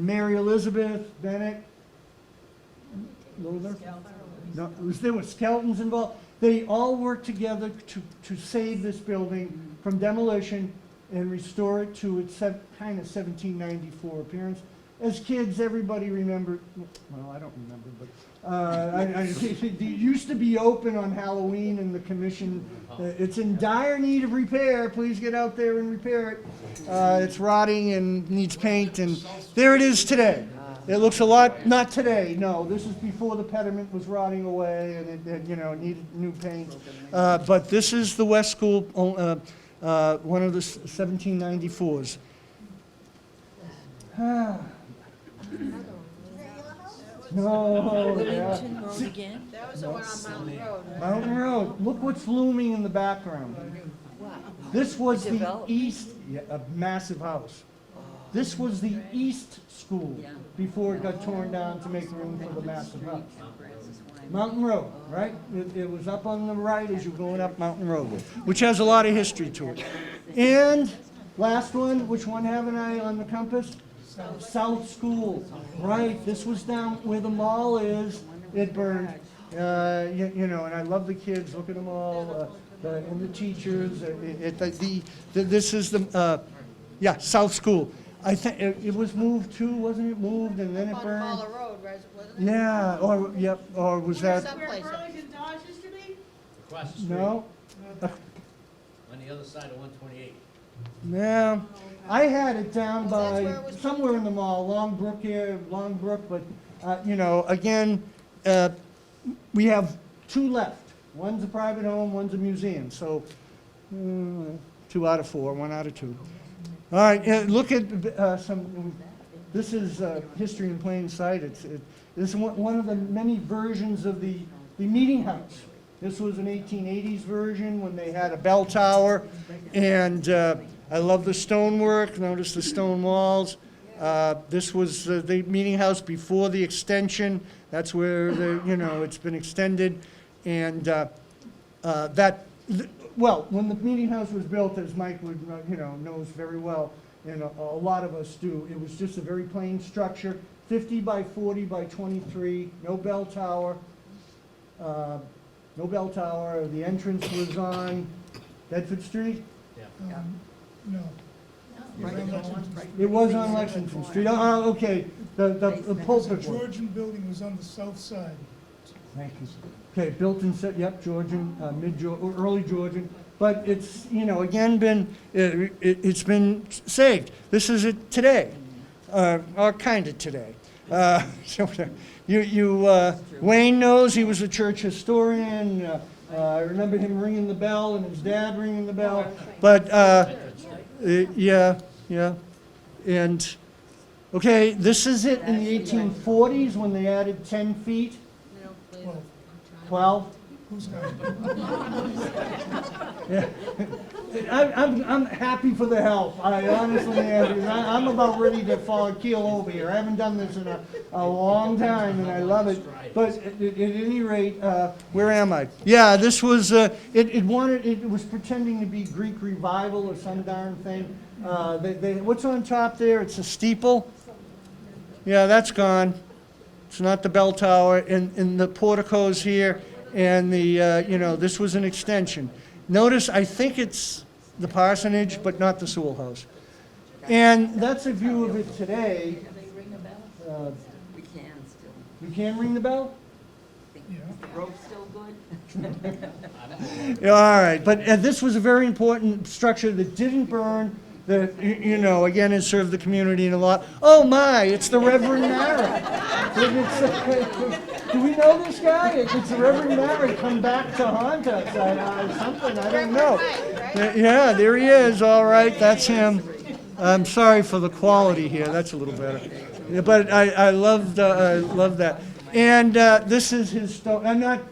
B: Mary Elizabeth Bennett. Luther? No, there were skeletons involved. They all worked together to save this building from demolition and restore it to its kind of 1794 appearance. As kids, everybody remembered, well, I don't remember, but it used to be open on Halloween, and the commission, it's in dire need of repair, please get out there and repair it. It's rotting and needs paint, and there it is today. It looks a lot, not today, no, this is before the pediment was rotting away and it needed new paint. But this is the West School, one of the 1794s. No, yeah.
C: Burlington Road again?
D: That was the one on Mountain Road, right?
B: Mountain Road, look what's looming in the background.
C: Wow.
B: This was the
C: Development.
B: east, a massive house. This was the east school
C: Yeah.
B: before it got torn down to make room for the massive house. Mountain Road, right? It was up on the right as you're going up Mountain Road, which has a lot of history to it. And last one, which one haven't I on the compass? South School, right? This was down where the mall is. It burned. And I love the kids. Look at them all, and the teachers. This is the South School. I think it was moved too, wasn't it? Moved and then it
D: On
B: burned.
D: Mahler Road, right, wasn't it?
B: Yeah, or was that?
D: Some-
A: Where
D: Someplace.
A: Burlington Dodge used to be?
F: Across the street,
B: No,
F: on the other side of 128.
B: no. I had it down
D: Well, that's
B: by
D: where it was
B: somewhere in the mall, Longbrook here, Longbrook, but again, we have 2 left. One's a private home, one's a museum. So 2 out of 4, 1 out of 2. All right, look at some. This is history in plain sight. This is one of the many versions of the meeting house. This was an 1880s version when they had a bell tower, and I love the stonework. Notice the stone walls. This was the meeting house before the extension. That's where it's been extended, and Well, when the meeting house was built, as Mike would, knows very well, and a lot of us do, it was just a very plain structure, 50 by 40 by 23, no bell tower. No bell tower, the entrance was on Bedford Street?
E: No.
B: It was on Lexington Street, okay, the pulpit.
E: The Georgian building was on the south side.
B: Thank you. Okay, built in, yep, Georgian, early Georgian, but it's, again, it's been saved. This is it today, or kind of today. Wayne knows, he was a church historian. I remember him ringing the bell and his dad ringing the bell. But, yeah. And, okay, this is it in the 1840s when they added 10 feet.
D: No, please.
B: 12?
E: Who's counting?
B: Yeah. I'm happy for the help. I honestly am. Because I'm about ready to fall keel over here. I haven't done this in a long time, and I love it. But at any rate, where am I? Yeah, this was it was pretending to be Greek revival or some darn thing. What's on top there? It's a steeple. Yeah, that's gone. It's not the bell tower, and the porticos here, and the this was an extension. Notice, I think it's the parsonage, but not the Sewell House. And that's a view of it today.
C: Can they ring a bell? We can still.
B: You can ring the bell?
E: Yeah.
C: Rope's still good?
B: Yeah, all right, but this was a very important structure that didn't burn, that, again, it served the community in a lot. Oh my, it's the Reverend Mary. Do we know this guy? It's the Reverend Mary come back to haunt us, something, I don't know. Yeah, there he is, all right, that's him. I'm sorry for the quality here, that's a little better. Yeah, but I love that. And this is his stone, not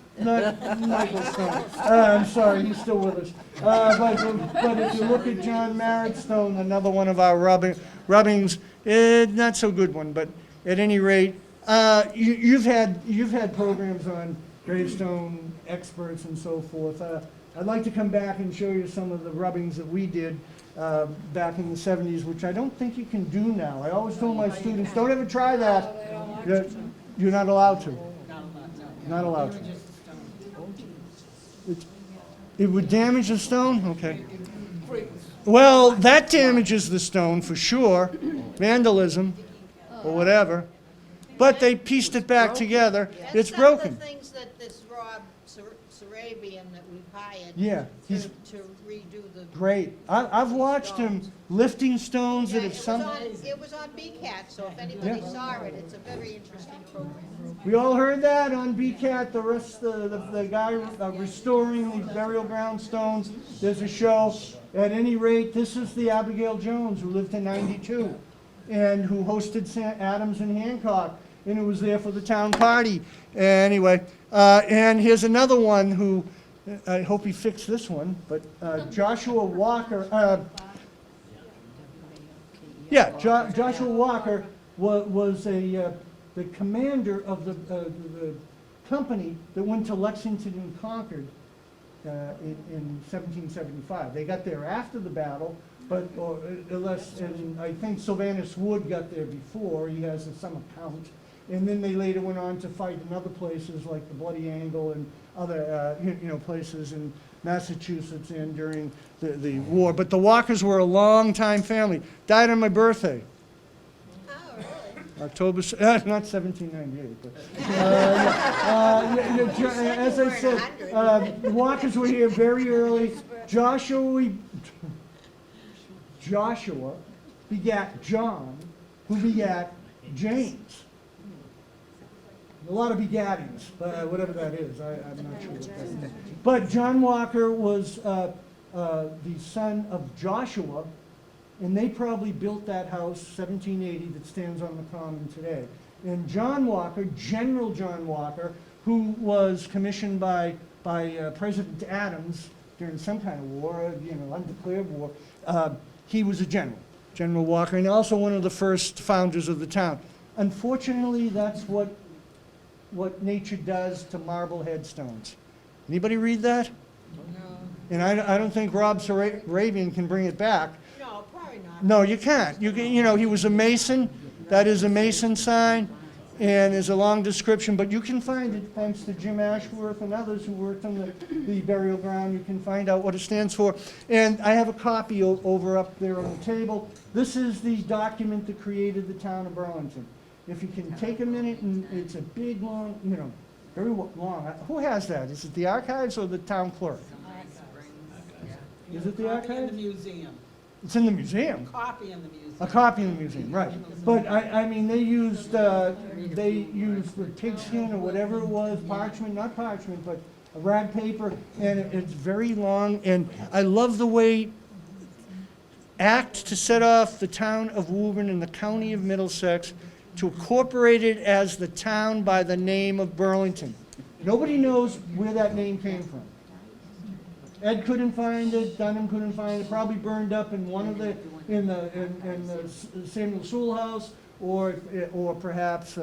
B: Michael Stone. I'm sorry, he's still with us. But if you look at John Marriott Stone, another one of our rubbings, not so good one, but at any rate, you've had programs on gravestone experts and so forth. I'd like to come back and show you some of the rubbings that we did back in the 70s, which I don't think you can do now. I always told my students, don't ever try that. You're not allowed to. Not allowed to. It would damage the stone? Okay. Well, that damages the stone for sure, vandalism or whatever. But they pieced it back together. It's broken.
D: And some of the things that this Rob Sarabian that we've hired
B: Yeah,
D: to
B: he's
D: redo the.
B: great. I've watched him lifting stones
D: Yeah,
B: that have some.
D: it was on BCAT, so if anybody saw it, it's a very interesting program.
B: We all heard that on BCAT, the rest, the guy restoring these burial ground stones. There's a show. At any rate, this is the Abigail Jones who lived in 92 and who hosted Adams and Hancock, and it was there for the town party. Anyway, and here's another one who, I hope he fixed this one, but Joshua Walker, Joshua Walker was the commander of the company that went to Lexington and Concord in 1775. They got there after the battle, but and I think Sylvanus Wood got there before. He has some account, and then they later went on to fight in other places like the Bloody Angle and other places in Massachusetts and during the war. But the Walkers were a long-time family. Died on my birthday.
D: Oh, really?
B: October, not 1798, but, as I said, the Walkers were here very early. Joshua begat John, who begat James. A lot of begattings, whatever that is, I'm not sure what that is. But John Walker was the son of Joshua, and they probably built that house, 1780, that stands on the common today. And John Walker, General John Walker, who was commissioned by President Adams during some kind of war, undeclared war, he was a general, General Walker, and also one of the first founders of the town. Unfortunately, that's what nature does to marble headstones. Anybody read that? And I don't think Rob Sarabian can bring it back.
D: No, probably not.
B: No, you can't. You know, he was a Mason. That is a Mason sign, and is a long description, but you can find it thanks to Jim Ashworth and others who worked on the burial ground. You can find out what it stands for. And I have a copy over up there on the table. This is the document that created the town of Burlington. If you can take a minute, and it's a big, long, you know, very long. Who has that? Is it the archives or the town clerk? Is it the
H: Copy in the
B: archives?
H: museum,
B: It's in the museum.
H: copy in the museum.
B: A copy in the museum, right. But I mean, they used the pigskin or whatever it was, parchment, not parchment, but a rag paper, and it's very long. And I love the way act to set off the town of Woburn and the county of Middlesex to incorporate it as the town by the name of Burlington. Nobody knows where that name came from. Ed couldn't find it, Dunham couldn't find it, probably burned up in one of the, in the Samuel Sewell house, or perhaps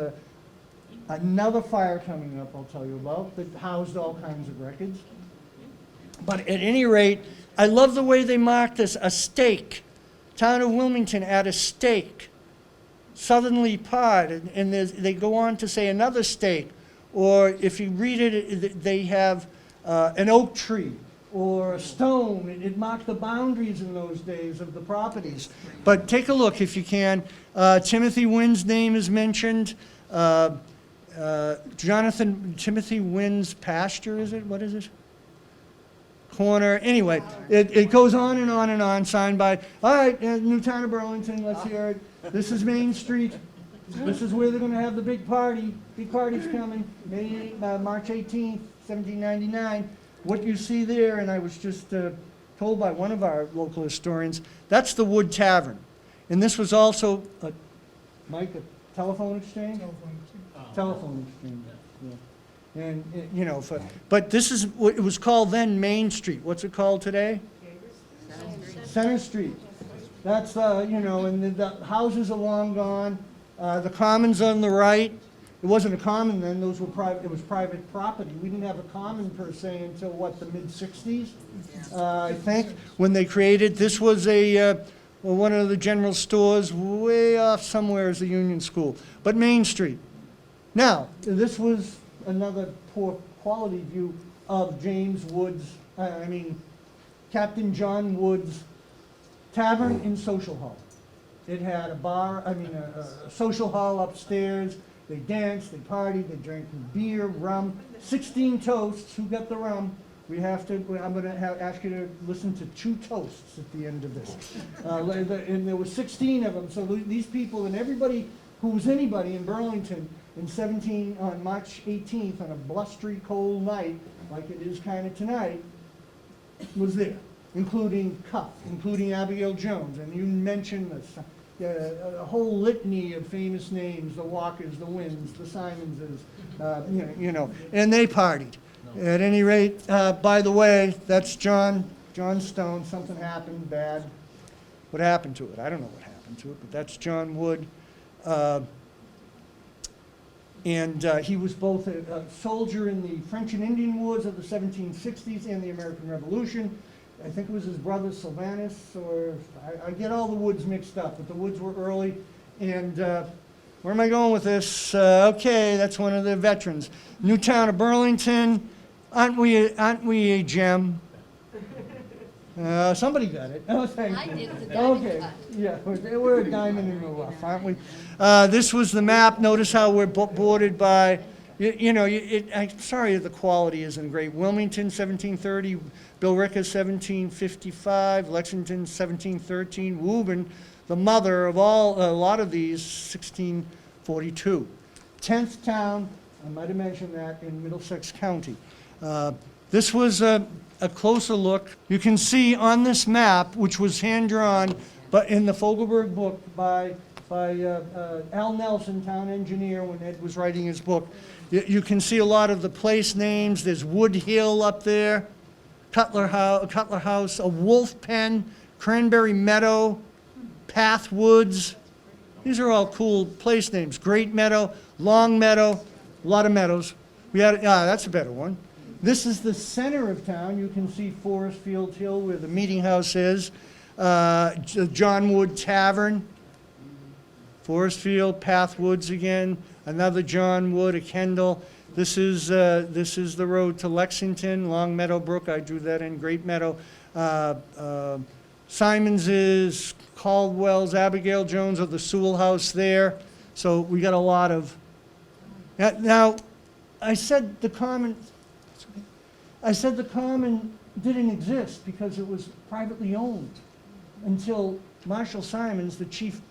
B: another fire coming up I'll tell you about, that housed all kinds of records. But at any rate, I love the way they marked this, a stake. Town of Wilmington at a stake, southernly part, and they go on to say another stake, or if you read it, they have an oak tree, or a stone. It marked the boundaries in those days of the properties. But take a look if you can. Timothy Wynn's name is mentioned. Timothy Wynn's pasture, is it? What is it? Corner. Anyway, it goes on and on and on, signed by, all right, new town of Burlington, let's hear it. This is Main Street. This is where they're going to have the big party. Big party's coming, March 18th, 1799. What you see there, and I was just told by one of our local historians, that's the Wood Tavern. And this was also, Mike, a telephone exchange? Telephone exchange, yeah. And, you know, but this is, it was called then Main Street. What's it called today? Center Street. That's, you know, and the houses are long gone. The commons on the right. It wasn't a common then, those were private, it was private property. We didn't have a common per se until what, the mid-60s? I think, when they created, this was one of the general stores way off somewhere as the Union School. But Main Street. Now, this was another poor quality view of James Wood's, Captain John Wood's Tavern and Social Hall. It had a bar, a social hall upstairs. They danced, they partied, they drank beer, rum, 16 toasts. Who got the rum? I'm going to ask you to listen to 2 toasts at the end of this. And there were 16 of them. So these people and everybody who was anybody in Burlington on March 18th, on a blustery, cold night, like it is kind of tonight, was there, including Cuff, including Abigail Jones. And you mentioned this. A whole litany of famous names, the Walkers, the Winns, the Simonses, and they partied. At any rate, by the way, that's John Stone. Something happened bad. What happened to it? I don't know what happened to it, but that's John Wood. And he was both a soldier in the French and Indian Wars of the 1760s and the American Revolution. I think it was his brother Sylvanus, or I get all the Woods mixed up, but the Woods were early. And where am I going with this? Okay, that's one of the veterans. New town of Burlington. Aren't we a gem? Somebody got it. Oh, thank
G: I
B: you.
G: did the diamond
B: Okay,
G: cut.
B: yeah, we're a diamond in the rough, aren't we? This was the map. Notice how we're bordered by, I'm sorry the quality isn't great. Wilmington, 1730. Billerica, 1755. Lexington, 1713. Woburn, the mother of a lot of these, 1642. 10th town, I might have mentioned that, in Middlesex County. This was a closer look. You can see on this map, which was hand-drawn, but in the Fogelberg book by Al Nelson, town engineer, when Ed was writing his book, you can see a lot of the place names. There's Wood Hill up there, Cutler House, a Wolf Pen, Cranberry Meadow, Path Woods. These are all cool place names. Great Meadow, Long Meadow, a lot of meadows. We had, that's a better one. This is the center of town. You can see Forest Field Hill where the meeting house is. John Wood Tavern. Forest Field, Path Woods again. Another John Wood, a Kendall. This is the road to Lexington, Long Meadow Brook. I drew that in, Great Meadow. Simons's, Caldwell's, Abigail Jones of the Sewell House there. So we got a lot of. Now, I said the common didn't exist because it was privately owned until Marshall Simons, the chief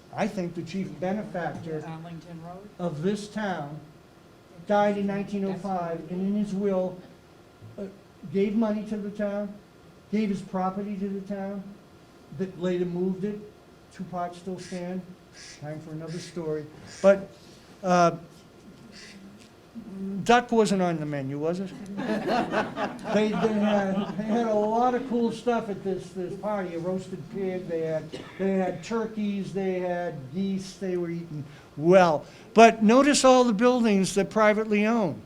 B: benefactor
C: Arlington Road?
B: of this town, died in 1905, and in his will, gave money to the town, gave his property to the town, that later moved it. Two parts still stand. Time for another story. But duck wasn't on the menu, was it? They had a lot of cool stuff at this party. A roasted pig. They had turkeys. They had geese. They were eating well. But notice all the buildings that privately own.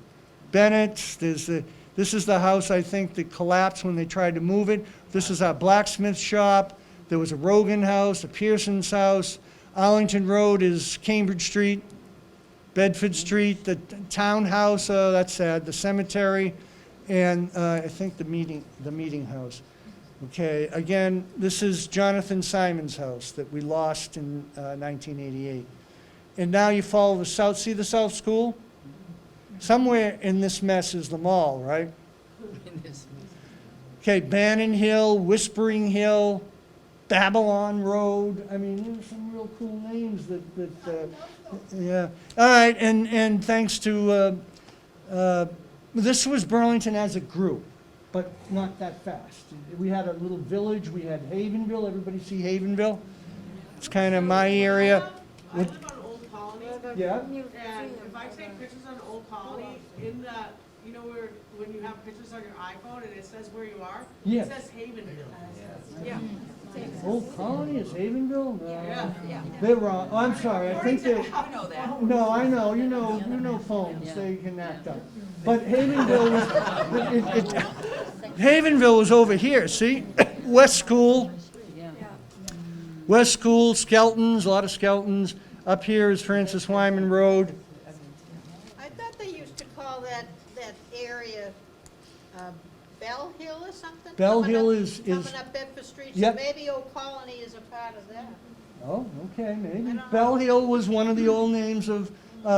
B: Bennett's. This is the house I think that collapsed when they tried to move it. This is our blacksmith shop. There was a Rogan house, a Pearson's house. Arlington Road is Cambridge Street. Bedford Street, the townhouse, that's sad, the cemetery, and I think the meeting house. Okay, again, this is Jonathan Simon's house that we lost in 1988. And now you follow the south, see the South School? Somewhere in this mess is the mall, right? Okay, Bannon Hill, Whispering Hill, Babylon Road. I mean, there's some real cool names that yeah. All right, and thanks to, this was Burlington as a group, but not that fast. We had a little village, we had Havenville. Everybody see Havenville? It's kind of my area.
H: I live on Old Colony,
B: Yeah?
H: and if I take pictures on Old Colony, in the, you know where, when you have pictures on your iPhone and it says where you are?
B: Yeah.
H: It says Havenville. Yeah.
B: Old Colony is Havenville? No.
H: Yeah.
B: They're wrong. Oh, I'm sorry, I think they're.
C: You know that.
B: No, I know, you know phones, they can act up. But Havenville was, Havenville was over here, see? West School. West School, Skeltons, a lot of Skeltons. Up here is Francis Wyman Road.
D: I thought they used to call that area Bell Hill or something?
B: Bell
D: Coming
B: Hill
D: up-
B: is-
D: Coming up Bedford Street, so
B: Yep.
D: maybe Old Colony is a part of that.
B: Oh, okay, maybe.
D: know.
B: Bell Hill was one of the old names of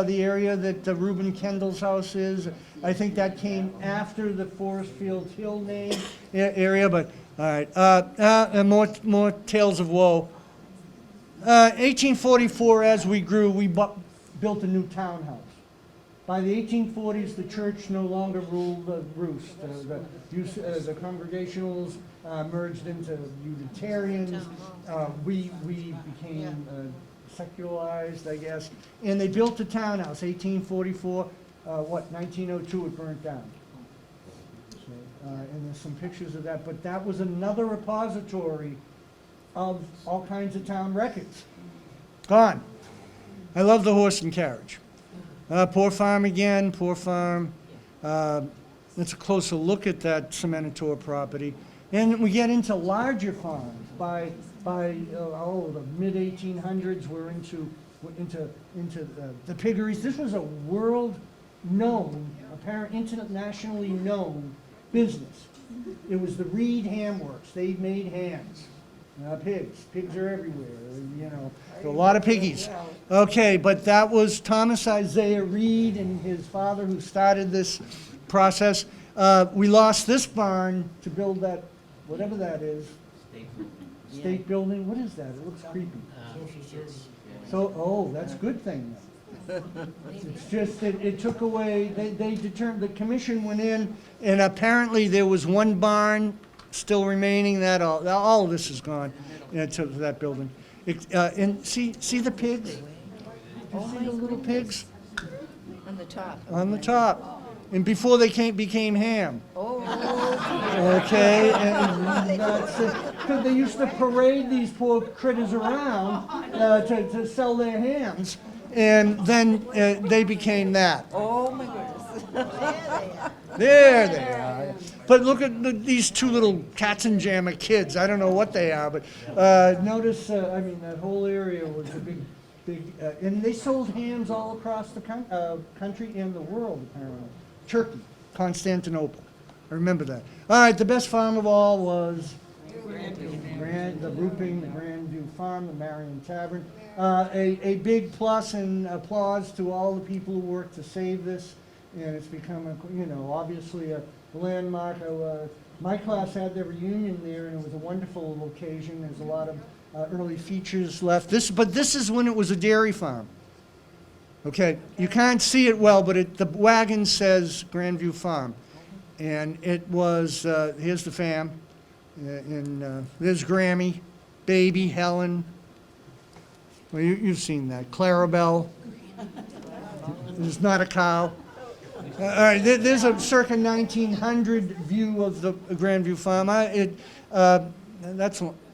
B: the area that Reuben Kendall's house is. I think that came after the Forest Field Hill name area, but, all right. And more tales of woe. 1844, as we grew, we built a new townhouse. By the 1840s, the church no longer ruled the roost. The Congregationals merged into Unitarians. We became secularized, I guess. And they built a townhouse, 1844. 1902 it burnt down. And there's some pictures of that. But that was another repository of all kinds of town records. Gone. I love the horse and carriage. Poor Farm again, Poor Farm. Let's a closer look at that Cementor property. And we get into larger farms. By the mid-1800s, we're into the piggeries. This was a world-known, apparent internationally known business. It was the Reed Ham Works. They made hams. Pigs. Pigs are everywhere, you know. So a lot of piggies. Okay, but that was Thomas Isaiah Reed and his father who started this process. We lost this barn to build that, whatever that is. State building. What is that? It looks creepy. So, oh, that's a good thing then. It's just that it took away, they determined, the commission went in, and apparently there was one barn still remaining, that all of this is gone, to that building. And see the pigs? You see the little pigs?
C: On the top.
B: On the top. And before they became ham.
C: Oh,
B: Okay, and that's it. 'Cause they used to parade these poor critters around to sell their hams, and then they became that.
C: oh my goodness.
B: There they are. But look at these two little Katzenjammer kids. I don't know what they are, but notice, I mean, that whole area was a big, and they sold hams all across the country and the world, apparently. Turkey, Constantinople. I remember that. All right, the best farm of all was the Ruping, the Grandview Farm, the Marion Tavern. A big plus and applause to all the people who worked to save this, and it's become, obviously a landmark. My class had their reunion there, and it was a wonderful occasion. There's a lot of early features left. But this is when it was a dairy farm. Okay, you can't see it well, but the wagon says Grandview Farm, and it was. Here's the fam, and there's Grammy, Baby, Helen. Well, you've seen that. Clarabelle. There's not a cow. All right, there's a circa 1900 view of the Grandview Farm.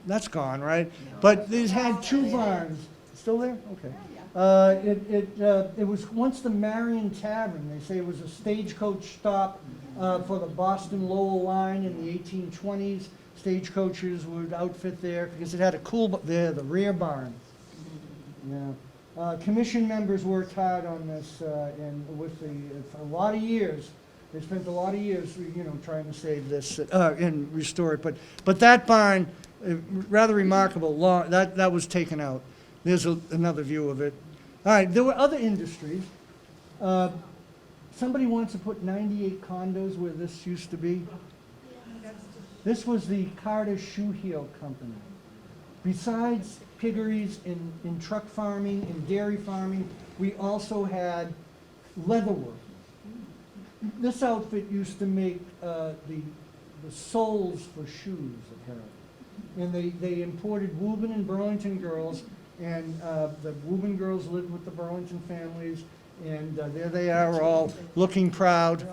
B: That's gone, right? But these had two barns. Still there? Okay. It was once the Marion Tavern. They say it was a stagecoach stop for the Boston Lowell line in the 1820s. Stagecoaches would outfit there because it had a the rear barn. Yeah. Commission members worked hard on this, and for a lot of years, they spent a lot of years, trying to save this and restore it. But that barn, rather remarkable. That was taken out. There's another view of it. All right, there were other industries. Somebody wants to put 98 condos where this used to be. This was the Carter Shoe Heel Company. Besides piggeries in truck farming and dairy farming, we also had leatherwork. This outfit used to make the soles for shoes, apparently. And they imported Woburn and Burlington girls, and the Woburn girls lived with the Burlington families, and there they are all looking proud.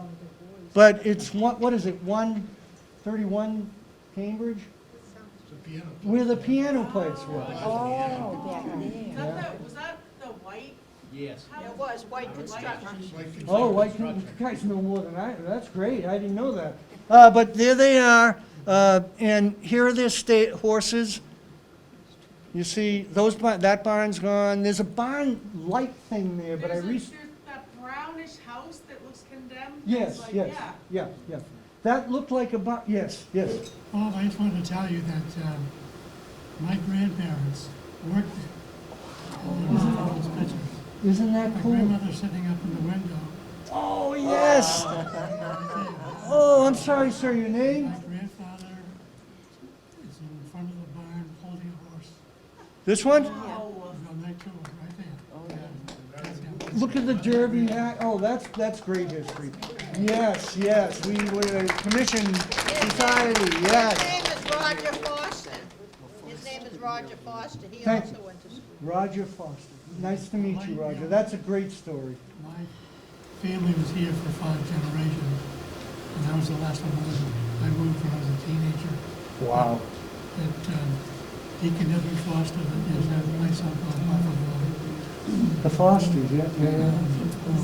B: But it's, what is it, 131 Cambridge? Where the piano place was.
C: Oh, back there.
H: Was that the white?
F: Yes.
D: It was white construction.
B: Oh, white, you guys know more than I do. That's great. I didn't know that. But there they are, and here are their horses. You see, that barn's gone. There's a barn-like thing there, but
H: There's that brownish house that looks condemned.
B: Yes,
H: It's like,
B: yes, yeah. That looked like a barn, yes.
E: Bob, I just wanted to tell you that my grandparents worked in those pictures.
B: Isn't that
E: My
B: cool?
E: grandmother sitting up in the window.
B: Oh, yes. Oh, I'm sorry, sir, your name?
E: My grandfather is in front of the barn holding a horse.
B: This one?
E: We've got night two right there. Oh, yeah. That's him.
B: Look at the derby hat. Oh, that's great history. Yes, we were a commission society,
D: His
B: yes.
D: name is Roger Foster. His name is Roger Foster. He
B: Thank
D: also
B: you.
D: went to school.
B: Roger Foster. Nice to meet you, Roger. That's a great story.
E: My family was here for 5 generations, and I was the last one moving. I moved when I was a teenager.
B: Wow.
E: That Deacon Edward Foster, that is my son called Buffalo.
B: The Fosters, yeah.
E: I can't think of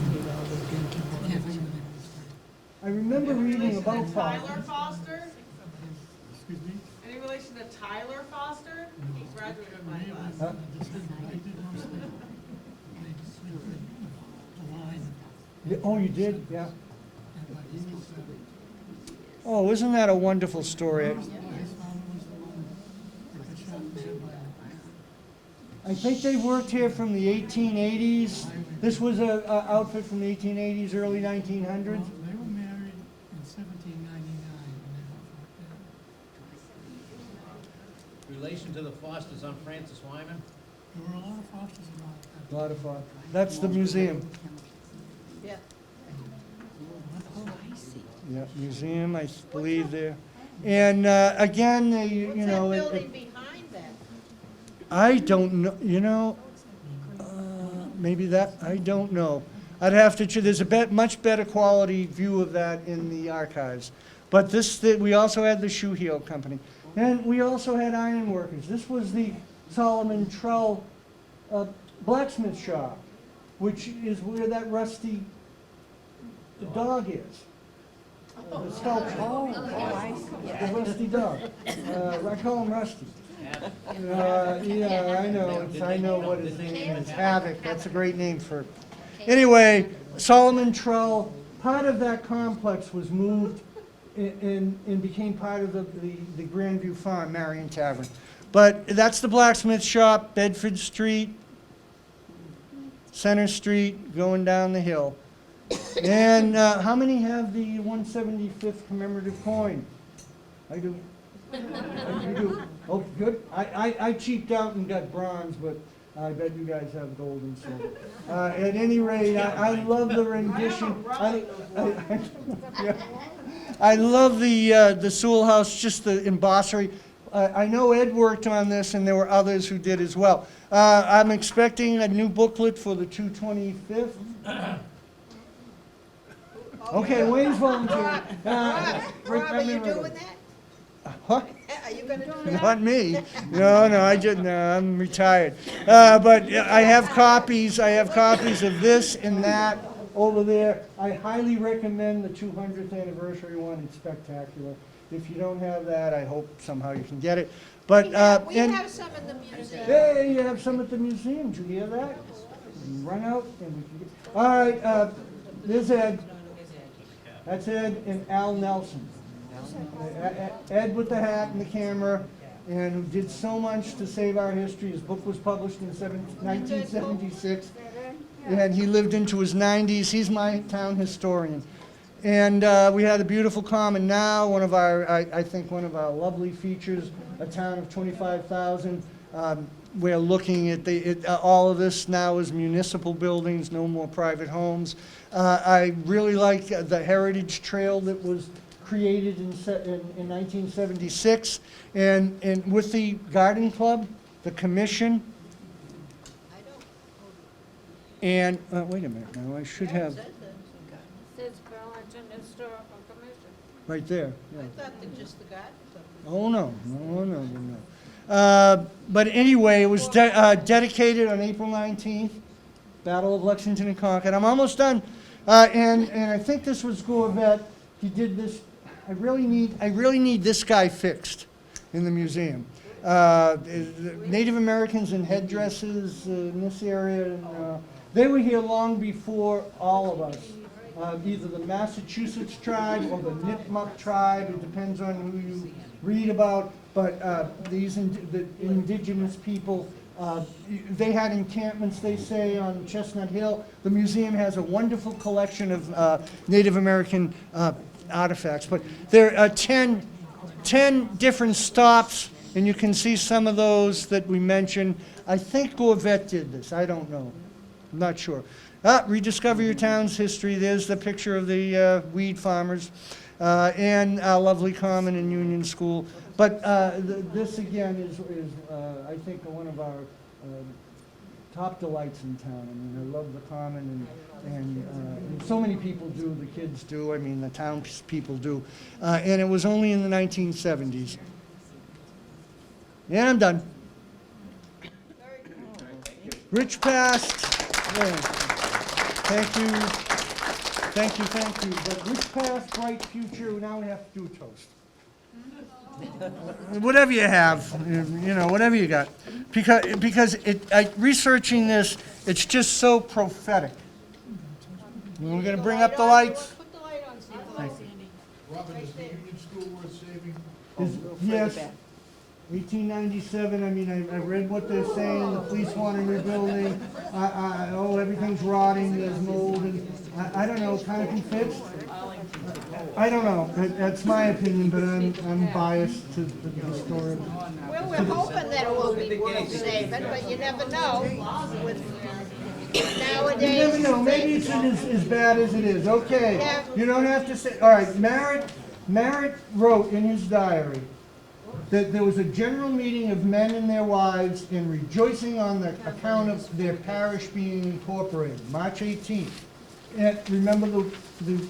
E: the name of the street.
B: I remember reading about
H: Tyler
B: Foster.
H: Foster?
E: Excuse me?
H: Any relation to Tyler Foster? He graduated from my
E: Me,
H: class.
E: I did most of the line,
B: Yeah, oh, you did? Yeah.
E: but he was,
B: Oh, isn't that a wonderful story?
E: his father was the one that got shot in the head by
B: I think they worked here from the 1880s. This was an outfit from the 1880s, early 1900s.
E: Well, they were married in 1799 when they both worked there.
F: Relation to the Fosters, I'm Francis Wyman.
E: There were a lot of Fosters around
B: A
E: at that
B: lot of fun. That's the museum.
D: Yeah.
C: Oh, I see.
B: Yeah, museum, I believe there. And again,
D: What's that building behind that?
B: I don't know, maybe that, I don't know. I'd have to, there's a much better quality view of that in the archives. But we also had the Shoe Heel Company. And we also had iron workers. This was the Solomon Trell blacksmith shop, which is where that rusty the dog is. The sculpture.
C: Oh, I see,
B: The
C: yeah.
B: Rusty dog. I call him Rusty. Yeah, I know, I know what his name is, Havoc, that's a great name for. Anyway, Solomon Trull, part of that complex was moved and became part of the Grandview Farm, Marion Tavern. But that's the blacksmith shop, Bedford Street, Center Street, going down the hill. And how many have the 175th commemorative coin? I do. You do. Oh, good. I cheaped out and got bronze, but I bet you guys have gold and silver. At any rate, I love the rendition. I love the Sewell House, just the embossery. I know Ed worked on this, and there were others who did as well. I'm expecting a new booklet for the 225th. Okay, Wayne's volunteering.
D: Rob, are you doing that?
B: What?
D: Are you gonna do that?
B: Not me. No, I'm retired. But I have copies of this and that over there. I highly recommend the 200th anniversary one. It's spectacular. If you don't have that, I hope somehow you can get it. But,
D: We
B: and,
D: have some in the museum.
B: hey, you have some at the museum. Did you hear that? Run out and we can get, all right, there's Ed. That's Ed and Al Nelson. Ed with the hat and the camera, and who did so much to save our history. His book was published in 1976, and he lived into his 90s. He's my town historian. And we had a beautiful common now, one of our, I think one of our lovely features, a town of 25,000. We're looking at all of this now as municipal buildings, no more private homes. I really like the Heritage Trail that was created in 1976, and with the Garden Club, the commission, and, wait a minute now, I should have,
G: Says Burlington Historical Commission.
B: right there. Yeah.
D: I thought that just the garden club.
B: Oh, no. But anyway, it was dedicated on April 19th, Battle of Lexington and Concord. I'm almost done. And I think this was Gorvet. He did this. I really need this guy fixed in the museum. Native Americans in headdresses in this area, they were here long before all of us. Either the Massachusetts tribe or the Nipmuc tribe, it depends on who you read about, but the indigenous people, they had encampments, they say, on Chestnut Hill. The museum has a wonderful collection of Native American artifacts, but there are 10 different stops, and you can see some of those that we mentioned. I think Gorvet did this, I don't know, I'm not sure. Rediscover your town's history. There's the picture of the weed farmers and our lovely common and Union School. But this again is I think one of our top delights in town. I mean, I love the common, and so many people do. The kids do. I mean, the town people do. And it was only in the 1970s. And I'm done. Rich past. Yeah. Thank you. But rich past, bright future, now we have to do a toast. Whatever you have, whatever you got. Because researching this, it's just so prophetic. We're going to bring up the lights.
D: Put the light on, Sandy.
E: Robin, is the Union School worth saving?
B: Yes, 1897, I mean, I read what they're saying, the police want a new building, everything's rotting, there's mold, and I don't know, kind of can fix? I don't know, that's my opinion, but I'm biased to the story.
D: Well, we're hoping that it will be worth saving, but you never know with nowadays.
B: You never know, maybe it's as bad as it is, okay.
D: Yeah.
B: You don't have to say, all right, Merritt wrote in his diary that there was a general meeting of men and their wives in rejoicing on the account of their parish being incorporated, March 18th. And remember the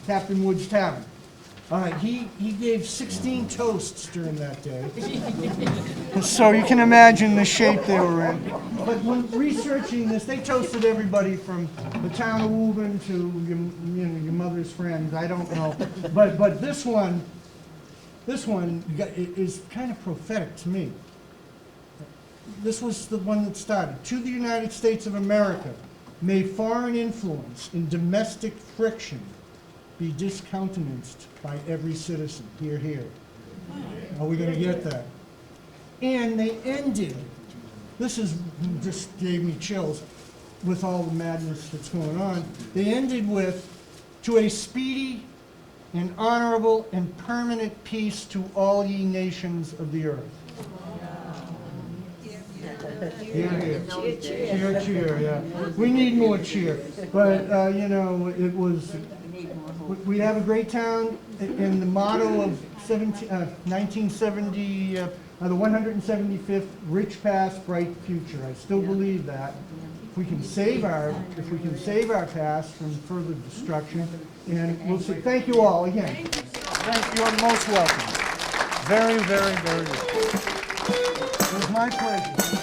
B: Captain Woods Tavern. He gave 16 toasts during that day. So you can imagine the shape they were in. But when researching this, they toasted everybody from the town of Woburn to your mother's friends. I don't know. But this one is kind of prophetic to me. This was the one that started. To the United States of America, may foreign influence and domestic friction be discountenanced by every citizen. Hear, hear. Are we going to get that? And they ended, this is just gave me chills with all the madness that's going on. They ended with, to a speedy and honorable and permanent peace to all ye nations of the earth. Hear, hear. Cheer, cheer, yeah. We need more cheer. But, it was, we have a great town, and the motto of 1970, the 175th, rich past, bright future. I still believe that. If we can save our past from further destruction, and we'll say thank you all again. Thank you. You're most welcome. Very, very, very good. It was my pleasure.